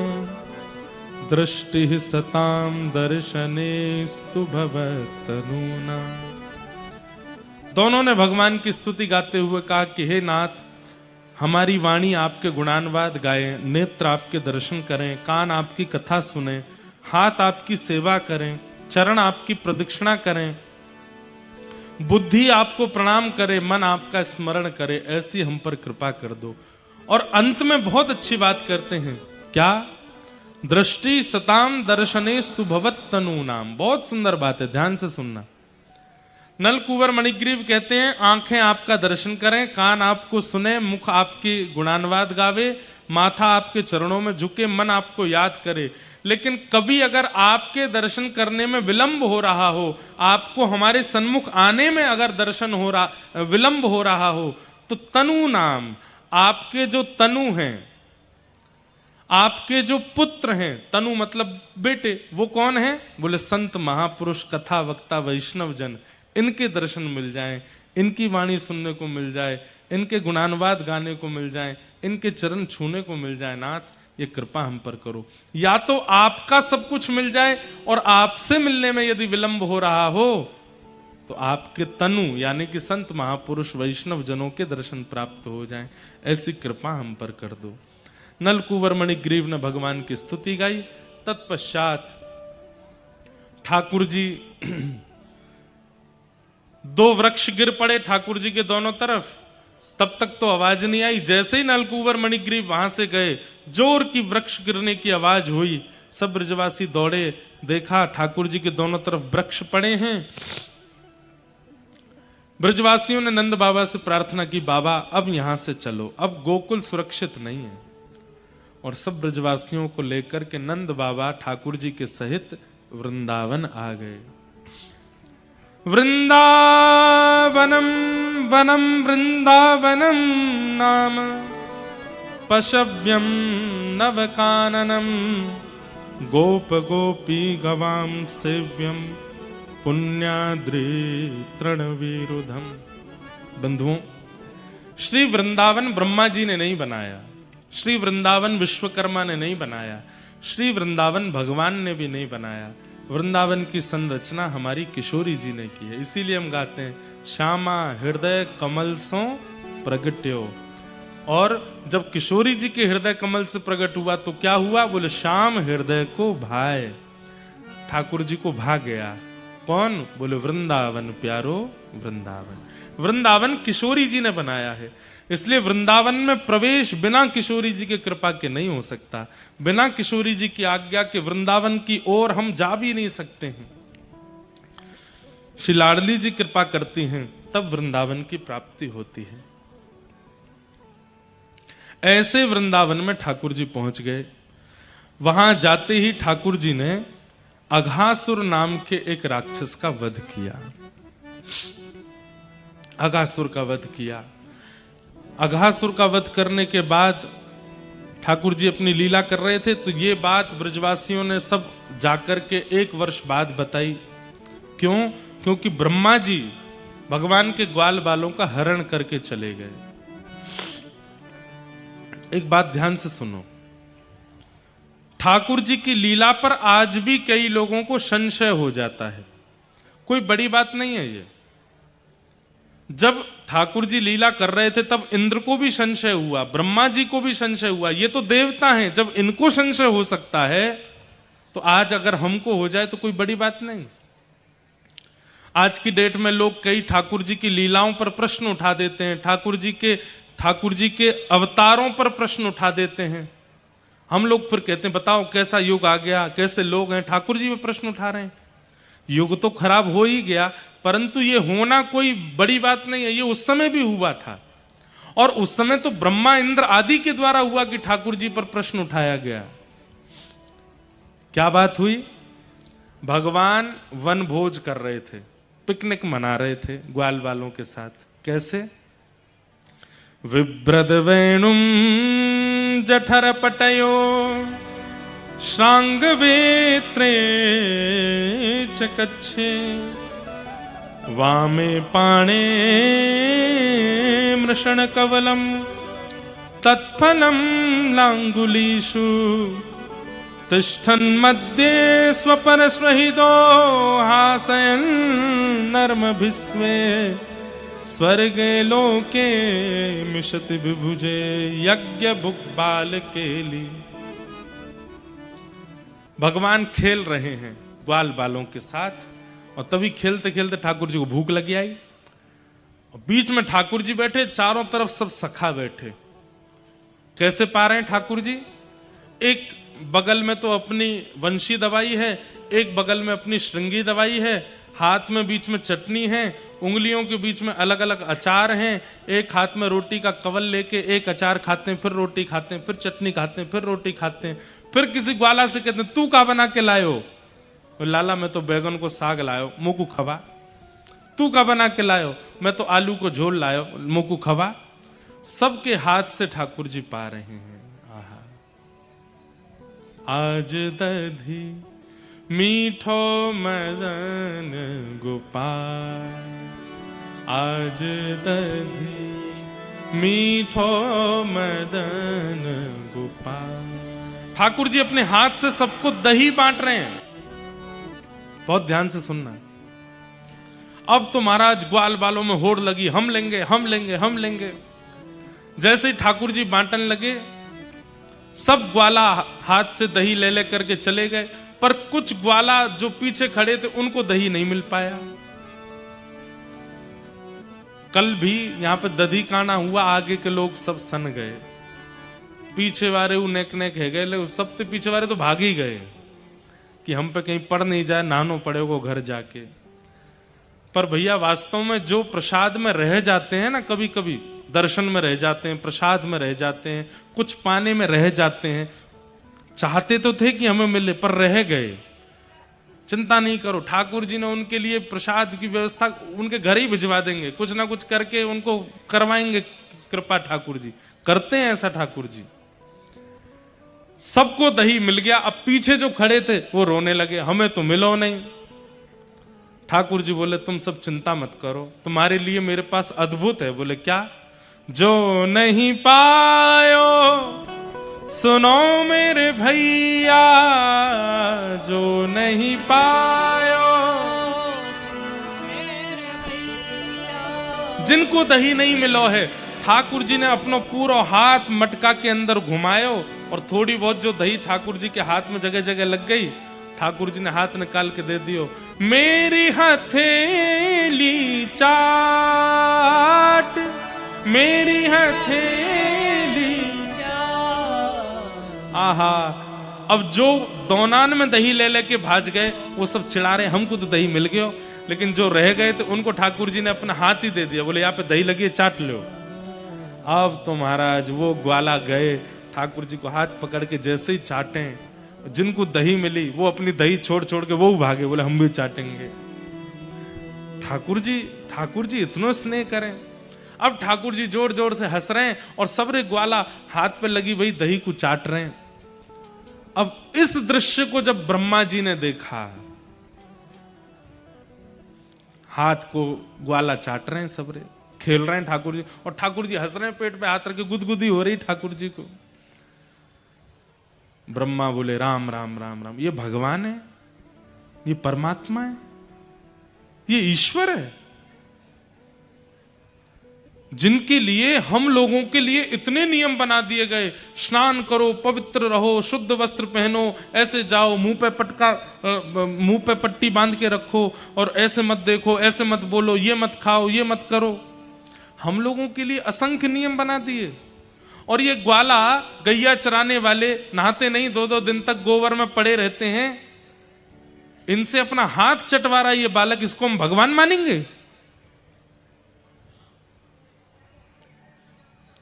दृष्टि सतां दर्शनेस्तु भवत्तनूना। दोनों ने भगवान की स्तुति गाते हुए कहा कि हे नाथ, हमारी वाणी आपके गुणानुवाद गाए, नेत्र आपके दर्शन करें, कान आपकी कथा सुने, हाथ आपकी सेवा करें, चरण आपकी प्रदक्षिणा करें, बुद्धि आपको प्रणाम करे, मन आपका स्मरण करे, ऐसी हम पर कृपा कर दो। और अंत में बहुत अच्छी बात करते हैं, क्या? दृष्टि सताम दर्शनेस्तु भवत्तनु नाम। बहुत सुंदर बात है, ध्यान से सुनना। नलकुवर मणिग्रीव कहते हैं आंखें आपका दर्शन करें, कान आपको सुने, मुख आपकी गुणानुवाद गावे, माथा आपके चरणों में झुके, मन आपको याद करे। लेकिन कभी अगर आपके दर्शन करने में विलंब हो रहा हो, आपको हमारे सन्मुख आने में अगर दर्शन हो रहा विलंब हो रहा हो, तो तनु नाम, आपके जो तनु हैं, आपके जो पुत्र हैं, तनु मतलब बेटे, वो कौन है? बोले संत महापुरुष, कथा वक्ता, वैष्णव जन, इनके दर्शन मिल जाएं, इनकी वाणी सुनने को मिल जाए, इनके गुणानुवाद गाने को मिल जाए, इनके चरण छूने को मिल जाए। नाथ, ये कृपा हम पर करो। या तो आपका सब कुछ मिल जाए, और आपसे मिलने में यदि विलंब हो रहा हो तो आपके तनु यानी कि संत महापुरुष वैष्णव जनों के दर्शन प्राप्त हो जाएं, ऐसी कृपा हम पर कर दो। नलकुवर मणिग्रीव ने भगवान की स्तुति गाई। तत्पश्चात ठाकुर जी 2 वृक्ष गिर पड़े ठाकुर जी के दोनों तरफ। तब तक तो आवाज नहीं आई। जैसे ही नलकुवर मणिग्रीव वहां से गए, जोर की वृक्ष गिरने की आवाज हुई। सब ब्रजवासी दौड़े, देखा ठाकुर जी के दोनों तरफ वृक्ष पड़े हैं। ब्रजवासियों ने नंद बाबा से प्रार्थना की, बाबा अब यहां से चलो, अब गोकुल सुरक्षित नहीं है। और सब ब्रजवासियों को लेकर के नंद बाबा ठाकुर जी के सहित वृंदावन आ गए। वृंदावनम वनम वृंदावनम नाम पशव्यम नवकाननम गोप गोपी गवाम सेव्यम पुण्याद्रि तृणविरुधम। बंधुओं, श्री वृंदावन ब्रह्मा जी ने नहीं बनाया, श्री वृंदावन विश्वकर्मा ने नहीं बनाया, श्री वृंदावन भगवान ने भी नहीं बनाया। वृंदावन की संरचना हमारी किशोरी जी ने की है। इसीलिए हम गाते हैं, श्यामा हृदय कमल सो प्रगट्यो। और जब किशोरी जी के हृदय कमल से प्रकट हुआ तो क्या हुआ? बोले श्याम हृदय को भाए, ठाकुर जी को भा गया। कौन? बोले वृंदावन प्यारो वृंदावन। वृंदावन किशोरी जी ने बनाया है, इसलिए वृंदावन में प्रवेश बिना किशोरी जी की कृपा के नहीं हो सकता। बिना किशोरी जी की आज्ञा के वृंदावन की ओर हम जा भी नहीं सकते हैं। श्री लाडली जी कृपा करती हैं तब वृंदावन की प्राप्ति होती है। ऐसे वृंदावन में ठाकुर जी पहुंच गए। वहां जाते ही ठाकुर जी ने अघासुर नाम के एक राक्षस का वध किया। अघासुर का वध किया। अघासुर का वध करने के बाद ठाकुर जी अपनी लीला कर रहे थे, तो ये बात ब्रजवासियों ने सब जाकर के 1 वर्ष बाद बताई। क्यों? क्योंकि ब्रह्मा जी भगवान के ग्वाल बालों का हरण करके चले गए। एक बात ध्यान से सुनो, ठाकुर जी की लीला पर आज भी कई लोगों को संशय हो जाता है। कोई बड़ी बात नहीं है ये। जब ठाकुर जी लीला कर रहे थे तब इंद्र को भी संशय हुआ, ब्रह्मा जी को भी संशय हुआ। ये तो देवता हैं, जब इनको संशय हो सकता है तो आज अगर हमको हो जाए तो कोई बड़ी बात नहीं। आज की डेट में लोग कई ठाकुर जी की लीलाओं पर प्रश्न उठा देते हैं, ठाकुर जी के अवतारों पर प्रश्न उठा देते हैं। हम लोग फिर कहते हैं बताओ कैसा युग आ गया, कैसे लोग हैं, ठाकुर जी पे प्रश्न उठा रहे हैं। युग तो खराब हो ही गया, परंतु ये होना कोई बड़ी बात नहीं है। ये उस समय भी हुआ था, और उस समय तो ब्रह्मा इंद्र आदि के द्वारा हुआ कि ठाकुर जी पर प्रश्न उठाया गया। क्या बात हुई? भगवान वन भोज कर रहे थे, पिकनिक मना रहे थे ग्वाल वालों के साथ। कैसे? विभ्रद वेणुम जठर पटयो श्रांग वेत्रे चकच्छे वामे पाणे मृषण कवलम तत्फलम लांगुलीषु तिष्ठन् मध्ये स्वपर स्वहितो हासयन् नर्मभिस्वे स्वर्गे लोके मिशति विभुजे यज्ञ भुक् बाल केली। भगवान खेल रहे हैं ग्वाल बालों के साथ, और तभी खेलते खेलते ठाकुर जी को भूख लगी आई। और बीच में ठाकुर जी बैठे, चारों तरफ सब सखा बैठे। कैसे पा रहे हैं ठाकुर जी? एक बगल में तो अपनी वंशी दवाई है, एक बगल में अपनी श्रृंगी दवाई है, हाथ में बीच में चटनी है, उंगलियों के बीच में अलग अलग अचार हैं, एक हाथ में रोटी का कवल लेके एक अचार खाते हैं, फिर रोटी खाते हैं, फिर चटनी खाते हैं, फिर रोटी खाते हैं। फिर किसी ग्वाला से कहते हैं तू का बना के लायो? लाला मैं तो बैगन को साग लायो, मुकु खवा। तू का बना के लायो? मैं तो आलू को झोल लायो, मुकु खवा। सबके हाथ से ठाकुर जी पा रहे हैं। आहा, आज दधी मीठो मदन गोपाल, आज दधी मीठो मदन गोपाल। ठाकुर जी अपने हाथ से सबको दही बांट रहे हैं। बहुत ध्यान से सुनना। अब तो महाराज ग्वाल बालों में होड़ लगी, हम लेंगे हम लेंगे हम लेंगे। जैसे ही ठाकुर जी बांटने लगे, सब ग्वाला हाथ से दही ले ले करके चले गए, पर कुछ ग्वाला जो पीछे खड़े थे उनको दही नहीं मिल पाया। कल भी यहां पे दधी काना हुआ, आगे के लोग सब सन गए, पीछे वाले नेक नेक है गए, सब पीछे वाले तो भाग ही गए। कि हम पे कहीं पड़ नहीं जाए, नहानो पड़ेगा घर जाके। पर भैया वास्तव में जो प्रसाद में रह जाते हैं ना, कभी कभी दर्शन में रह जाते हैं, प्रसाद में रह जाते हैं, कुछ पाने में रह जाते हैं, चाहते तो थे कि हमें मिले पर रह गए, चिंता नहीं करो, ठाकुर जी ने उनके लिए प्रसाद की व्यवस्था उनके घर ही भिजवा देंगे, कुछ ना कुछ करके उनको करवाएंगे कृपा। ठाकुर जी करते हैं ऐसा। ठाकुर जी सबको दही मिल गया, अब पीछे जो खड़े थे वो रोने लगे, हमें तो मिलो नहीं। ठाकुर जी बोले तुम सब चिंता मत करो, तुम्हारे लिए मेरे पास अद्भुत है। बोले क्या? जो नहीं पायो सुनो मेरे भैया, जो नहीं पायो। जिनको दही नहीं मिलो है, ठाकुर जी ने अपना पूरा हाथ मटका के अंदर घुमायो और थोड़ी बहुत जो दही ठाकुर जी के हाथ में जगह जगह लग गई, ठाकुर जी ने हाथ निकाल के दे दियो, मेरी हथेली चाट, मेरी हथेली चाट। आहा, अब जो दौनान में दही ले लेके भाज गए वो सब चिढ़ा रहे, हमको तो दही मिल गया, लेकिन जो रह गए तो उनको ठाकुर जी ने अपना हाथ ही दे दिया, बोले यहाँ पे दही लगी है, चाट लो। अब तो महाराज वो ग्वाला गए, ठाकुर जी को हाथ पकड़ के जैसे ही चाटे, जिनको दही मिली वो अपनी दही छोड़ छोड़ के वो भागे, बोले हम भी चाटेंगे। ठाकुर जी इतना स्नेह करें। अब ठाकुर जी जोर जोर से हंस रहे हैं और सबरे ग्वाला हाथ पे लगी वही दही को चाट रहे हैं। अब इस दृश्य को जब ब्रह्मा जी ने देखा, हाथ को ग्वाला चाट रहे हैं सबरे, खेल रहे हैं ठाकुर जी, और ठाकुर जी हंस रहे हैं, पेट पे हाथ रख के गुदगुदी हो रही ठाकुर जी को। ब्रह्मा बोले राम राम राम राम, ये भगवान है, ये परमात्मा है, ये ईश्वर है, जिनके लिए हम लोगों के लिए इतने नियम बना दिए गए, स्नान करो, पवित्र रहो, शुद्ध वस्त्र पहनो, ऐसे जाओ, मुंह पे पट्टी बांध के रखो, और ऐसे मत देखो, ऐसे मत बोलो, ये मत खाओ, ये मत करो। हम लोगों के लिए असंख्य नियम बना दिए। और ये ग्वाला गैया चराने वाले नहाते नहीं, 2-2 दिन तक गोबर में पड़े रहते हैं, इनसे अपना हाथ चटवा रहा है ये बालक, इसको हम भगवान मानेंगे?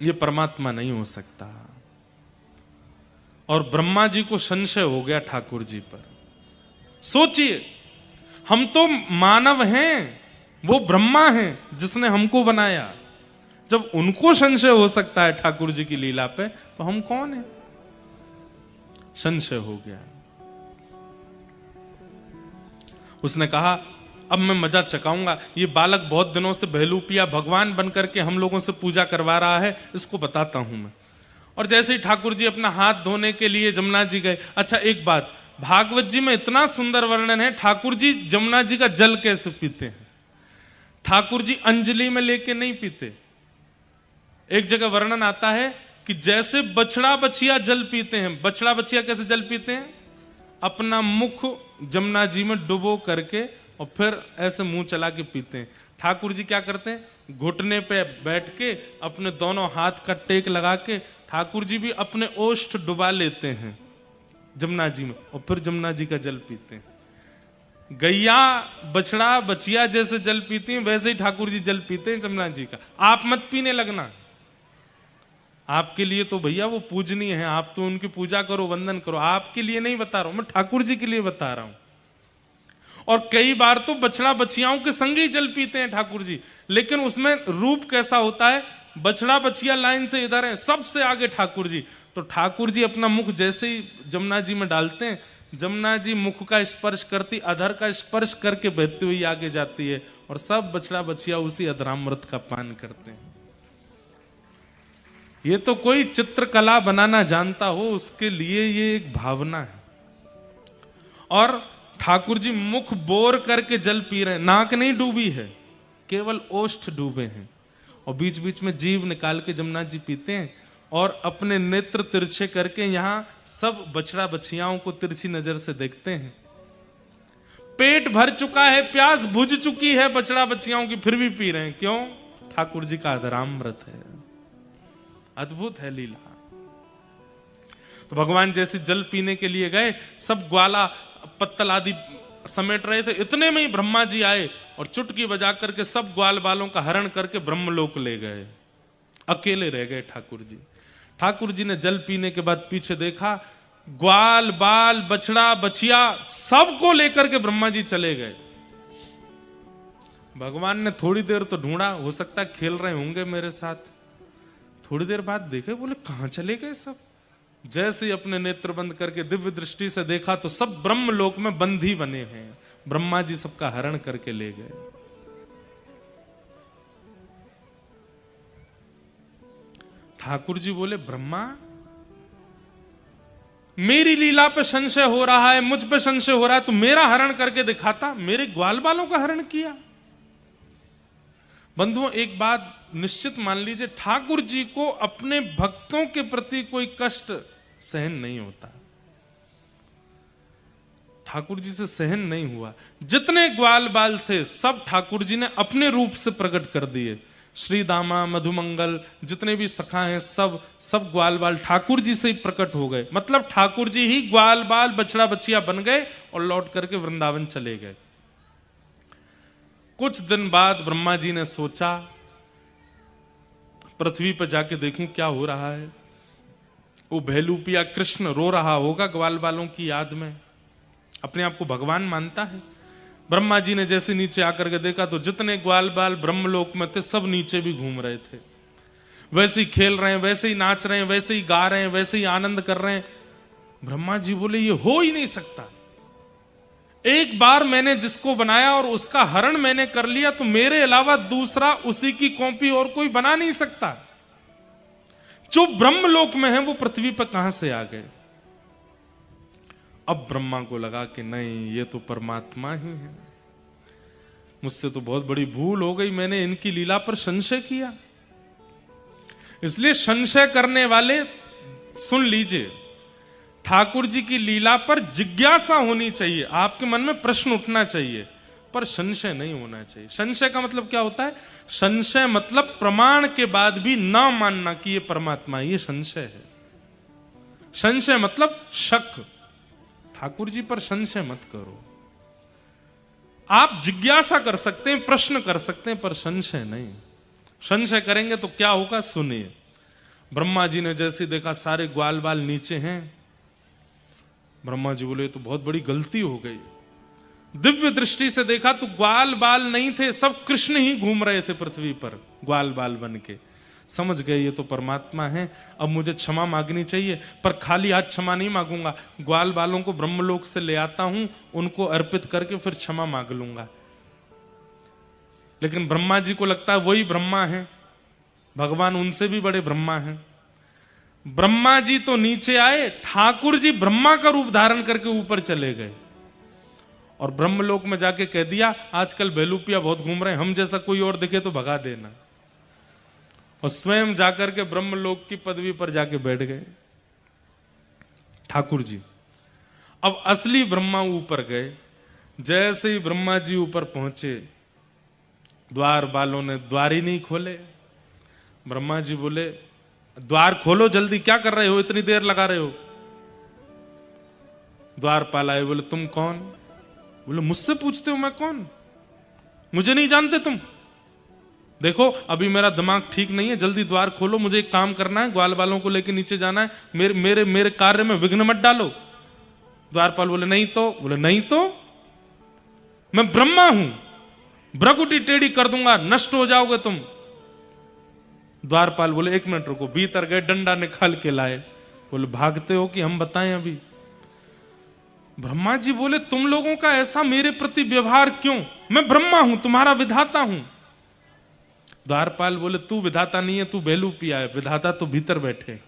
ये परमात्मा नहीं हो सकता। और ब्रह्मा जी को संशय हो गया ठाकुर जी पर। सोचिए, हम तो मानव हैं, वो ब्रह्मा हैं जिसने हमको बनाया। जब उनको संशय हो सकता है ठाकुर जी की लीला पे, तो हम कौन हैं? संशय हो गया। उसने कहा अब मैं मजा चकाऊंगा, ये बालक बहुत दिनों से बहलूपिया भगवान बनकर के हम लोगों से पूजा करवा रहा है, इसको बताता हूं मैं। और जैसे ही ठाकुर जी अपना हाथ धोने के लिए जमुना जी गए। अच्छा एक बात, भागवत जी में इतना सुंदर वर्णन है, ठाकुर जी जमुना जी का जल कैसे पीते हैं। ठाकुर जी अंजलि में लेके नहीं पीते। एक जगह वर्णन आता है कि जैसे बछड़ा बछिया जल पीते हैं। बछड़ा बछिया कैसे जल पीते हैं? अपना मुख जमुना जी में डुबो करके और फिर ऐसे मुंह चला के पीते हैं। ठाकुर जी क्या करते हैं? घुटने पे बैठ के अपने दोनों हाथ का टेक लगा के ठाकुर जी भी अपने ओष्ठ डुबा लेते हैं जमुना जी में, और फिर जमुना जी का जल पीते हैं। गैया बछड़ा बछिया जैसे जल पीती हैं, वैसे ही ठाकुर जी जल पीते हैं जमुना जी का। आप मत पीने लगना, आपके लिए तो भैया वो पूजनीय है, आप तो उनकी पूजा करो, वंदन करो। आपके लिए नहीं बता रहा हूं मैं, ठाकुर जी के लिए बता रहा हूं। और कई बार तो बछड़ा बछियाओं के संग ही जल पीते हैं ठाकुर जी, लेकिन उसमें रूप कैसा होता है? बछड़ा बछिया लाइन से इधर है, सबसे आगे ठाकुर जी। तो ठाकुर जी अपना मुख जैसे ही जमुना जी में डालते हैं, जमुना जी मुख का स्पर्श करती, अधर का स्पर्श करके बहती हुई आगे जाती है, और सब बछड़ा बछिया उसी अधरामृत का पान करते हैं। ये तो कोई चित्रकला बनाना जानता हो उसके लिए ये एक भावना है। और ठाकुर जी मुख बोर करके जल पी रहे हैं, नाक नहीं डूबी है, केवल ओष्ठ डूबे हैं, और बीच बीच में जीभ निकाल के जमुना जी पीते हैं, और अपने नेत्र तिरछे करके यहां सब बछड़ा बछियाओं को तिरछी नजर से देखते हैं। पेट भर चुका है, प्यास बुझ चुकी है बछड़ा बछियाओं की, फिर भी पी रहे हैं। क्यों? ठाकुर जी का अधरामृत है। अद्भुत है लीला। तो भगवान जैसे जल पीने के लिए गए, सब ग्वाला पत्तल आदि समेट रहे थे, इतने में ही ब्रह्मा जी आए और चुटकी बजा करके सब ग्वाल बालों का हरण करके ब्रह्मलोक ले गए। अकेले रह गए ठाकुर जी। ठाकुर जी ने जल पीने के बाद पीछे देखा, ग्वाल बाल बछड़ा बछिया सबको लेकर के ब्रह्मा जी चले गए। भगवान ने थोड़ी देर तो ढूंढा, हो सकता है खेल रहे होंगे मेरे साथ। थोड़ी देर बाद देखे, बोले कहां चले गए सब। जैसे ही अपने नेत्र बंद करके दिव्य दृष्टि से देखा तो सब ब्रह्मलोक में बंधी बने हैं। ब्रह्मा जी सबका हरण करके ले गए। ठाकुर जी बोले, ब्रह्मा मेरी लीला पे संशय हो रहा है, मुझ पे संशय हो रहा है, तो मेरा हरण करके दिखाता, मेरे ग्वाल बालों का हरण किया। बंधुओं, एक बात निश्चित मान लीजिए, ठाकुर जी को अपने भक्तों के प्रति कोई कष्ट सहन नहीं होता। ठाकुर जी से सहन नहीं हुआ। जितने ग्वाल बाल थे सब ठाकुर जी ने अपने रूप से प्रकट कर दिए। श्री दामा, मधुमंगल, जितने भी सखा हैं, सब ग्वाल बाल ठाकुर जी से ही प्रकट हो गए। मतलब ठाकुर जी ही ग्वाल बाल बछड़ा बछिया बन गए और लौट करके वृंदावन चले गए। कुछ दिन बाद ब्रह्मा जी ने सोचा, पृथ्वी पर जाके देखूं क्या हो रहा है। वो भेलूपिया कृष्ण रो रहा होगा ग्वाल बालों की याद में, अपने आप को भगवान मानता है। ब्रह्मा जी ने जैसे नीचे आकर के देखा तो जितने ग्वाल बाल ब्रह्मलोक में थे सब नीचे भी घूम रहे थे। वैसे ही खेल रहे हैं, वैसे ही नाच रहे हैं, वैसे ही गा रहे हैं, वैसे ही आनंद कर रहे हैं। ब्रह्मा जी बोले, ये हो ही नहीं सकता। एक बार मैंने जिसको बनाया और उसका हरण मैंने कर लिया, तो मेरे अलावा दूसरा उसी की कॉपी और कोई बना नहीं सकता। जो ब्रह्मलोक में है वो पृथ्वी पर कहां से आ गए। अब ब्रह्मा को लगा कि नहीं, ये तो परमात्मा ही है। मुझसे तो बहुत बड़ी भूल हो गई, मैंने इनकी लीला पर संशय किया। इसलिए संशय करने वाले सुन लीजिए, ठाकुर जी की लीला पर जिज्ञासा होनी चाहिए, आपके मन में प्रश्न उठना चाहिए, पर संशय नहीं होना चाहिए। संशय का मतलब क्या होता है? संशय मतलब प्रमाण के बाद भी ना मानना कि ये परमात्मा, ये संशय है। संशय मतलब शक। ठाकुर जी पर संशय मत करो। आप जिज्ञासा कर सकते हैं, प्रश्न कर सकते हैं, पर संशय नहीं। संशय करेंगे तो क्या होगा, सुनिए। ब्रह्मा जी ने जैसे देखा सारे ग्वाल बाल नीचे हैं, ब्रह्मा जी बोले तो बहुत बड़ी गलती हो गई। दिव्य दृष्टि से देखा तो ग्वाल बाल नहीं थे, सब कृष्ण ही घूम रहे थे पृथ्वी पर ग्वाल बाल बन के। समझ गए ये तो परमात्मा है। अब मुझे क्षमा मांगनी चाहिए, पर खाली हाथ क्षमा नहीं मांगूंगा। ग्वाल बालों को ब्रह्मलोक से ले आता हूं, उनको अर्पित करके फिर क्षमा मांग लूंगा। लेकिन ब्रह्मा जी को लगता है वही ब्रह्मा है, भगवान उनसे भी बड़े ब्रह्मा हैं। ब्रह्मा जी तो नीचे आए, ठाकुर जी ब्रह्मा का रूप धारण करके ऊपर चले गए और ब्रह्मलोक में जाके कह दिया, आजकल भेलूपिया बहुत घूम रहे हैं, हम जैसा कोई और दिखे तो भगा देना। और स्वयं जाकर के ब्रह्मलोक की पदवी पर जाके बैठ गए ठाकुर जी। अब असली ब्रह्मा ऊपर गए। जैसे ही ब्रह्मा जी ऊपर पहुंचे, द्वार बालों ने द्वार ही नहीं खोले। ब्रह्मा जी बोले, द्वार खोलो जल्दी, क्या कर रहे हो, इतनी देर लगा रहे हो। द्वारपाल आए, बोले तुम कौन? बोले मुझसे पूछते हो मैं कौन, मुझे नहीं जानते तुम? देखो अभी मेरा दिमाग ठीक नहीं है, जल्दी द्वार खोलो, मुझे एक काम करना है, ग्वाल बालों को लेकर नीचे जाना है, मेरे कार्य में विघ्न मत डालो। द्वारपाल बोले नहीं तो? बोले नहीं तो मैं ब्रह्मा हूं, भ्रकुटी टेढ़ी कर दूंगा, नष्ट हो जाओगे तुम। द्वारपाल बोले एक मिनट रुको, भीतर गए, डंडा निकाल के लाए। बोले भागते हो कि हम बताएं अभी? ब्रह्मा जी बोले तुम लोगों का ऐसा मेरे प्रति व्यवहार क्यों? मैं ब्रह्मा हूं, तुम्हारा विधाता हूं। द्वारपाल बोले तू विधाता नहीं है, तू भेलूपिया है, विधाता तो भीतर बैठे।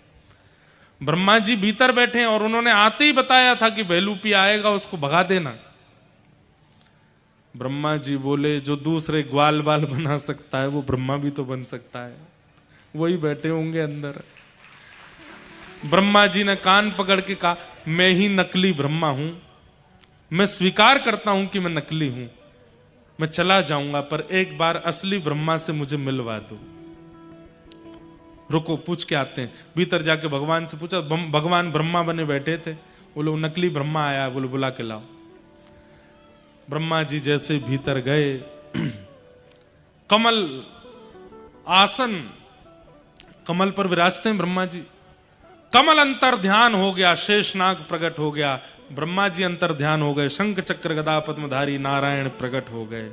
ब्रह्मा जी भीतर बैठे और उन्होंने आते ही बताया था कि भेलूपिया आएगा, उसको भगा देना। ब्रह्मा जी बोले जो दूसरे ग्वाल बाल बना सकता है वो ब्रह्मा भी तो बन सकता है, वही बैठे होंगे अंदर। ब्रह्मा जी ने कान पकड़ के कहा, मैं ही नकली ब्रह्मा हूं, मैं स्वीकार करता हूं कि मैं नकली हूं, मैं चला जाऊंगा, पर एक बार असली ब्रह्मा से मुझे मिलवा दो। रुको पूछ के आते हैं। भीतर जाके भगवान से पूछा, भगवान ब्रह्मा बने बैठे थे। बोले वो नकली ब्रह्मा आया है, बोले बुला के लाओ। ब्रह्मा जी जैसे भीतर गए, कमल आसन, कमल पर विराजते हैं ब्रह्मा जी। कमल अंतर ध्यान हो गया, शेषनाग प्रकट हो गया, ब्रह्मा जी अंतर ध्यान हो गए, शंख चक्र गदा पद्मधारी नारायण प्रकट हो गए।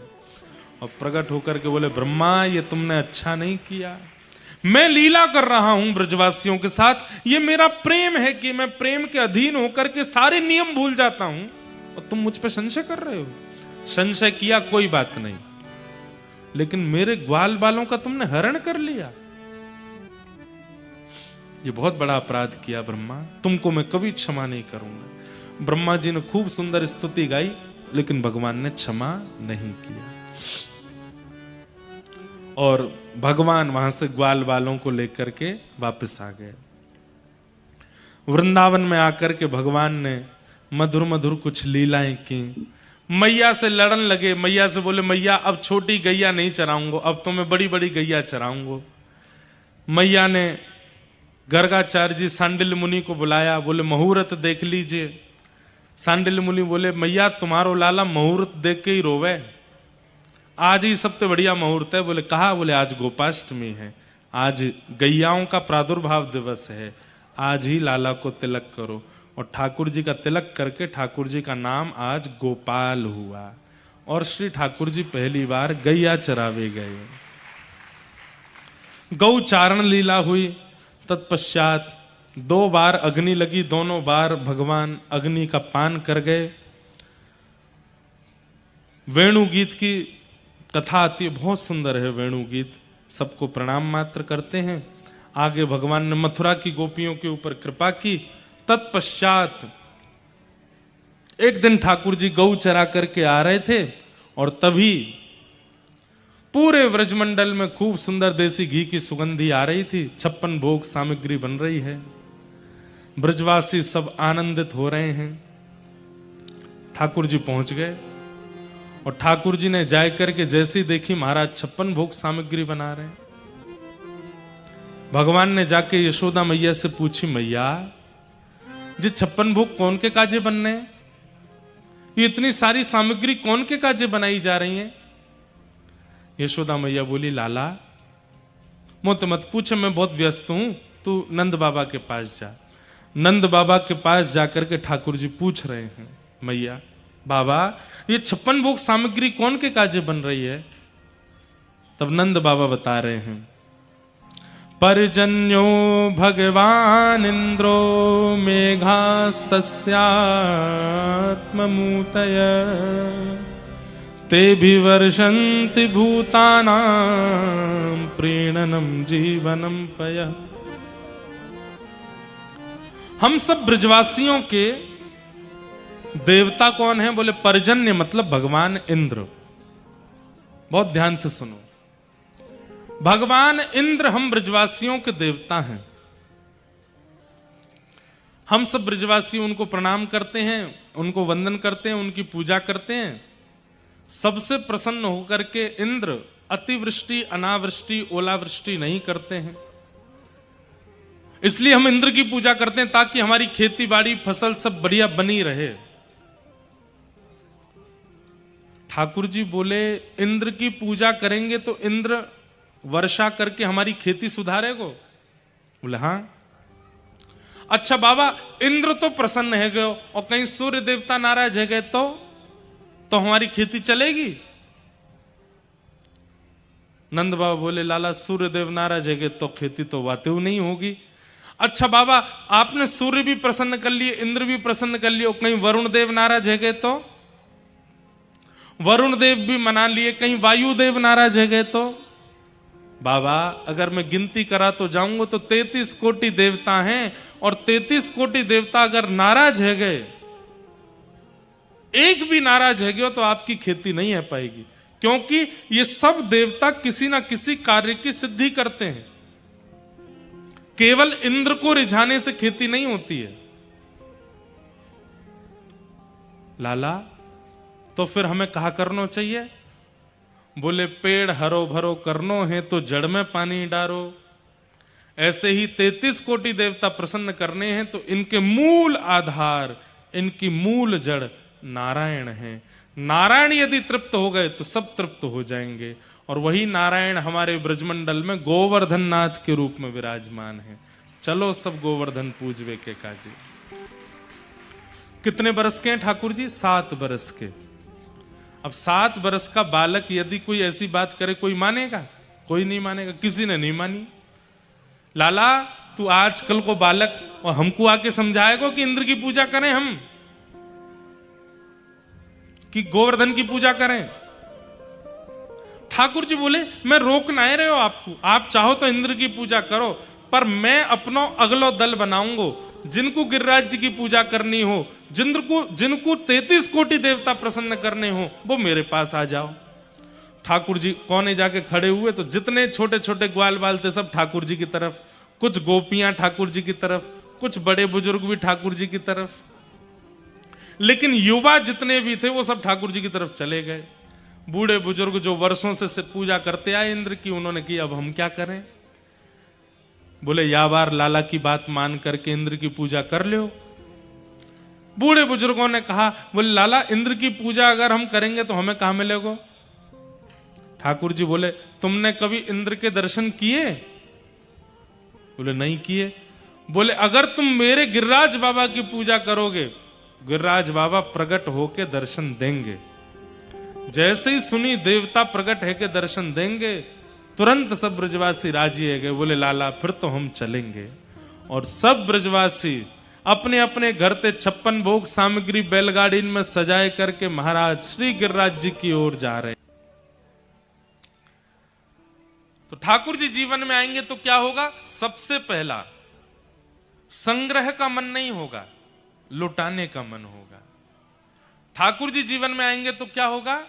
और प्रकट होकर के बोले, ब्रह्मा ये तुमने अच्छा नहीं किया, मैं लीला कर रहा हूं ब्रजवासियों के साथ, ये मेरा प्रेम है कि मैं प्रेम के अधीन होकर के सारे नियम भूल जाता हूं, और तुम मुझ पे संशय कर रहे हो। संशय किया कोई बात नहीं, लेकिन मेरे ग्वाल बालों का तुमने हरण कर लिया, ये बहुत बड़ा अपराध किया ब्रह्मा, तुमको मैं कभी क्षमा नहीं करूंगा। ब्रह्मा जी ने खूब सुंदर स्तुति गाई, लेकिन भगवान ने क्षमा नहीं किया। और भगवान वहां से ग्वाल बालों को लेकर के वापस आ गए। वृंदावन में आकर के भगवान ने मधुर मधुर कुछ लीलाएं की, मैया से लड़न लगे। मैया से बोले, मैया अब छोटी गैया नहीं चराऊंगा, अब तो मैं बड़ी बड़ी गैया चराऊंगा। मैया ने गर्गाचार्य जी सांडिल्य मुनि को बुलाया, बोले मुहूर्त देख लीजिए। सांडिल्य मुनि बोले, मैया तुम्हारो लाला मुहूर्त देख के ही रोवे, आज ही सबसे बढ़िया मुहूर्त है। बोले कहा? बोले आज गोपाष्टमी है, आज गैयाओं का प्रादुर्भाव दिवस है, आज ही लाला को तिलक करो। और ठाकुर जी का तिलक करके ठाकुर जी का नाम आज गोपाल हुआ, और श्री ठाकुर जी पहली बार गैया चरावे गए। गौ चारण लीला हुई। तत्पश्चात 2 बार अग्नि लगी, दोनों बार भगवान अग्नि का पान कर गए। वेणु गीत की कथा आती है, बहुत सुंदर है वेणु गीत, सबको प्रणाम मात्र करते हैं। आगे भगवान ने मथुरा की गोपियों के ऊपर कृपा की। तत्पश्चात एक दिन ठाकुर जी गौ चरा करके आ रहे थे, और तभी पूरे व्रजमंडल में खूब सुंदर देसी घी की सुगंधी आ रही थी, 56 भोग सामग्री बन रही है, ब्रजवासी सब आनंदित हो रहे हैं। ठाकुर जी पहुंच गए, और ठाकुर जी ने जाय करके जैसे ही देखी महाराज 56 भोग सामग्री बना रहे हैं। भगवान ने जाके यशोदा मैया से पूछी, मैया जी 56 भोग कौन के काजे बनने हैं? ये इतनी सारी सामग्री कौन के काजे बनाई जा रही है? यशोदा मैया बोली, लाला मुझसे मत पूछ, मैं बहुत व्यस्त हूं, तू नंद बाबा के पास जा। नंद बाबा के पास जाकर के ठाकुर जी पूछ रहे हैं, मैया बाबा ये 56 भोग सामग्री कौन के काजे बन रही है? तब नंद बाबा बता रहे हैं, पर्जन्यो भगवान इंद्रो मेघास्तस्यात्ममूतय तेभि वर्षन्ति भूतानां प्रीणनम जीवनम पय। हम सब ब्रजवासियों के देवता कौन है? बोले पर्जन्य मतलब भगवान इंद्र। बहुत ध्यान से सुनो, भगवान इंद्र हम ब्रजवासियों के देवता हैं। हम सब ब्रजवासी उनको प्रणाम करते हैं, उनको वंदन करते हैं, उनकी पूजा करते हैं। सबसे प्रसन्न होकर के इंद्र अतिवृष्टि अनावृष्टि ओलावृष्टि नहीं करते हैं, इसलिए हम इंद्र की पूजा करते हैं ताकि हमारी खेती बाड़ी फसल सब बढ़िया बनी रहे। ठाकुर जी बोले इंद्र की पूजा करेंगे तो इंद्र वर्षा करके हमारी खेती सुधारेगो? बोले हाँ। अच्छा बाबा इंद्र तो प्रसन्न है गए और कहीं सूर्य देवता नाराज है गए तो हमारी खेती चलेगी? नंद बाबा बोले लाला सूर्य देव नाराज है गए तो खेती तो वातेव नहीं होगी। अच्छा बाबा आपने सूर्य भी प्रसन्न कर लिए इंद्र भी प्रसन्न कर लिए और कहीं वरुण देव नाराज है गए तो? वरुण देव भी मना लिए, कहीं वायु देव नाराज है गए तो? बाबा अगर मैं गिनती करा तो जाऊंगा तो 33 कोटि देवता हैं और 33 कोटि देवता अगर नाराज है गए, एक भी नाराज है गए तो आपकी खेती नहीं है पाएगी, क्योंकि ये सब देवता किसी ना किसी कार्य की सिद्धि करते हैं। केवल इंद्र को रिझाने से खेती नहीं होती है। लाला तो फिर हमें कहा करना चाहिए? बोले पेड़ हरो भरो करनो है तो जड़ में पानी डारो। ऐसे ही 33 कोटि देवता प्रसन्न करने हैं तो इनके मूल आधार, इनकी मूल जड़ नारायण है। नारायण यदि तृप्त हो गए तो सब तृप्त हो जाएंगे। और वही नारायण हमारे ब्रजमंडल में गोवर्धन नाथ के रूप में विराजमान है। चलो सब गोवर्धन पूजवे के काजी। कितने बरस के हैं ठाकुर जी? 7 बरस के। अब 7 बरस का बालक यदि कोई ऐसी बात करे, कोई मानेगा? कोई नहीं मानेगा। किसी ने नहीं मानी। लाला तू आजकल को बालक और हमको आके समझाएगा कि इंद्र की पूजा करें हम, कि गोवर्धन की पूजा करें? ठाकुर जी बोले मैं रोक नहीं रहे हो आपको, आप चाहो तो इंद्र की पूजा करो, पर मैं अपनो अगलो दल बनाऊंगो। जिनको गिरिराज जी की पूजा करनी हो, जिनको 33 कोटि देवता प्रसन्न करने हो, वो मेरे पास आ जाओ। ठाकुर जी कोने जाके खड़े हुए तो जितने छोटे छोटे ग्वाल बाल थे सब ठाकुर जी की तरफ, कुछ गोपियां ठाकुर जी की तरफ, कुछ बड़े बुजुर्ग भी ठाकुर जी की तरफ, लेकिन युवा जितने भी थे वो सब ठाकुर जी की तरफ चले गए। बूढ़े बुजुर्ग जो वर्षों से पूजा करते आए इंद्र की, उन्होंने की अब हम क्या करें? बोले या बार लाला की बात मान करके इंद्र की पूजा कर लो। बूढ़े बुजुर्गों ने कहा, बोले लाला इंद्र की पूजा अगर हम करेंगे तो हमें कहां मिलेगा? ठाकुर जी बोले तुमने कभी इंद्र के दर्शन किए? बोले नहीं किए। बोले अगर तुम मेरे गिरिराज बाबा की पूजा करोगे, गिरिराज बाबा प्रकट होके दर्शन देंगे। जैसे ही सुनी देवता प्रकट है के दर्शन देंगे, तुरंत सब ब्रजवासी राजी है गए। बोले लाला फिर तो हम चलेंगे। और सब ब्रजवासी अपने अपने घर से 56 भोग सामग्री बैलगाड़ी में सजाए करके महाराज श्री गिरिराज जी की ओर जा रहे। तो ठाकुर जी जीवन में आएंगे तो क्या होगा? सबसे पहला संग्रह का मन नहीं होगा, लुटाने का मन होगा। ठाकुर जी जीवन में आएंगे तो क्या होगा?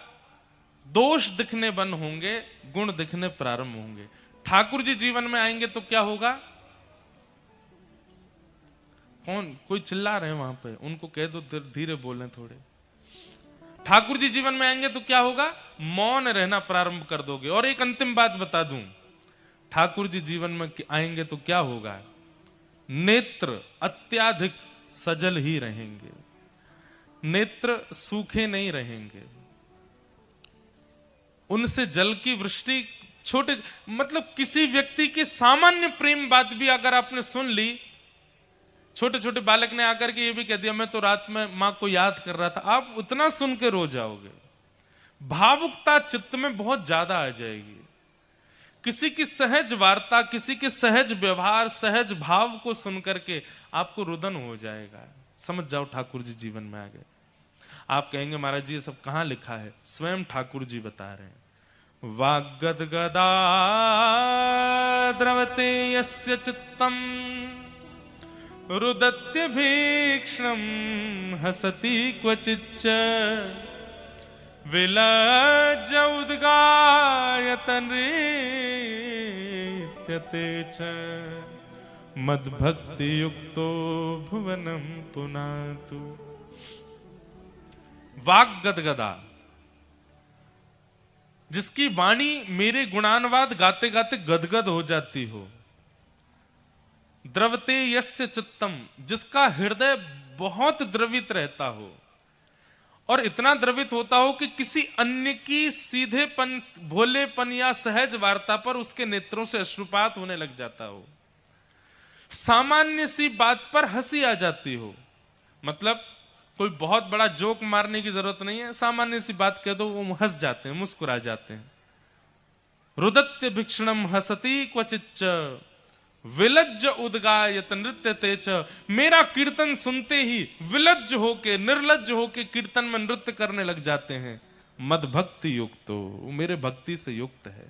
दोष दिखने बंद होंगे, गुण दिखने प्रारंभ होंगे। ठाकुर जी जीवन में आएंगे तो क्या होगा? कौन कोई चिल्ला रहे हैं वहां पे? उनको कह दो धीरे बोलें थोड़े। ठाकुर जी जीवन में आएंगे तो क्या होगा? मौन रहना प्रारंभ कर दोगे। और एक अंतिम बात बता दूं, ठाकुर जी जीवन में आएंगे तो क्या होगा? नेत्र अत्याधिक सजल ही रहेंगे, नेत्र सूखे नहीं रहेंगे। उनसे जल की वृष्टि छोटे, मतलब किसी व्यक्ति की सामान्य प्रेम बात भी अगर आपने सुन ली, छोटे छोटे बालक ने आकर के ये भी कह दिया मैं तो रात में मां को याद कर रहा था, आप उतना सुन के रो जाओगे। भावुकता चित्त में बहुत ज्यादा आ जाएगी। किसी की सहज वार्ता, किसी के सहज व्यवहार, सहज भाव को सुनकर के आपको रुदन हो जाएगा। समझ जाओ ठाकुर जी जीवन में आ गए। आप कहेंगे महाराज जी ये सब कहां लिखा है? स्वयं ठाकुर जी बता रहे हैं। वाग्गदगदा द्रवते यस्य चित्तम रुदत्य भीक्षणम हसति क्वचिच्च विलज्ज उद्गायत नृत्यते च मद्भक्ति युक्तो भुवनम पुनातु। वाग गदगदा, जिसकी वाणी मेरे गुणानुवाद गाते गाते गदगद हो जाती हो। द्रवते यस्य चित्तम, जिसका हृदय बहुत द्रवित रहता हो, और इतना द्रवित होता हो कि किसी अन्य की सीधेपन, भोलेपन या सहज वार्ता पर उसके नेत्रों से अश्रुपात होने लग जाता हो। सामान्य सी बात पर हंसी आ जाती हो, मतलब कोई बहुत बड़ा जोक मारने की जरूरत नहीं है, सामान्य सी बात कह दो वो हंस जाते हैं, मुस्कुरा जाते हैं। रुदत्य भिक्षणम हसति क्वचिच्च विलज्ज उद्गायत नृत्यते च। मेरा कीर्तन सुनते ही विलज्ज होके, निर्लज्ज होके कीर्तन में नृत्य करने लग जाते हैं। मद भक्ति युक्तो, मेरे भक्ति से युक्त है।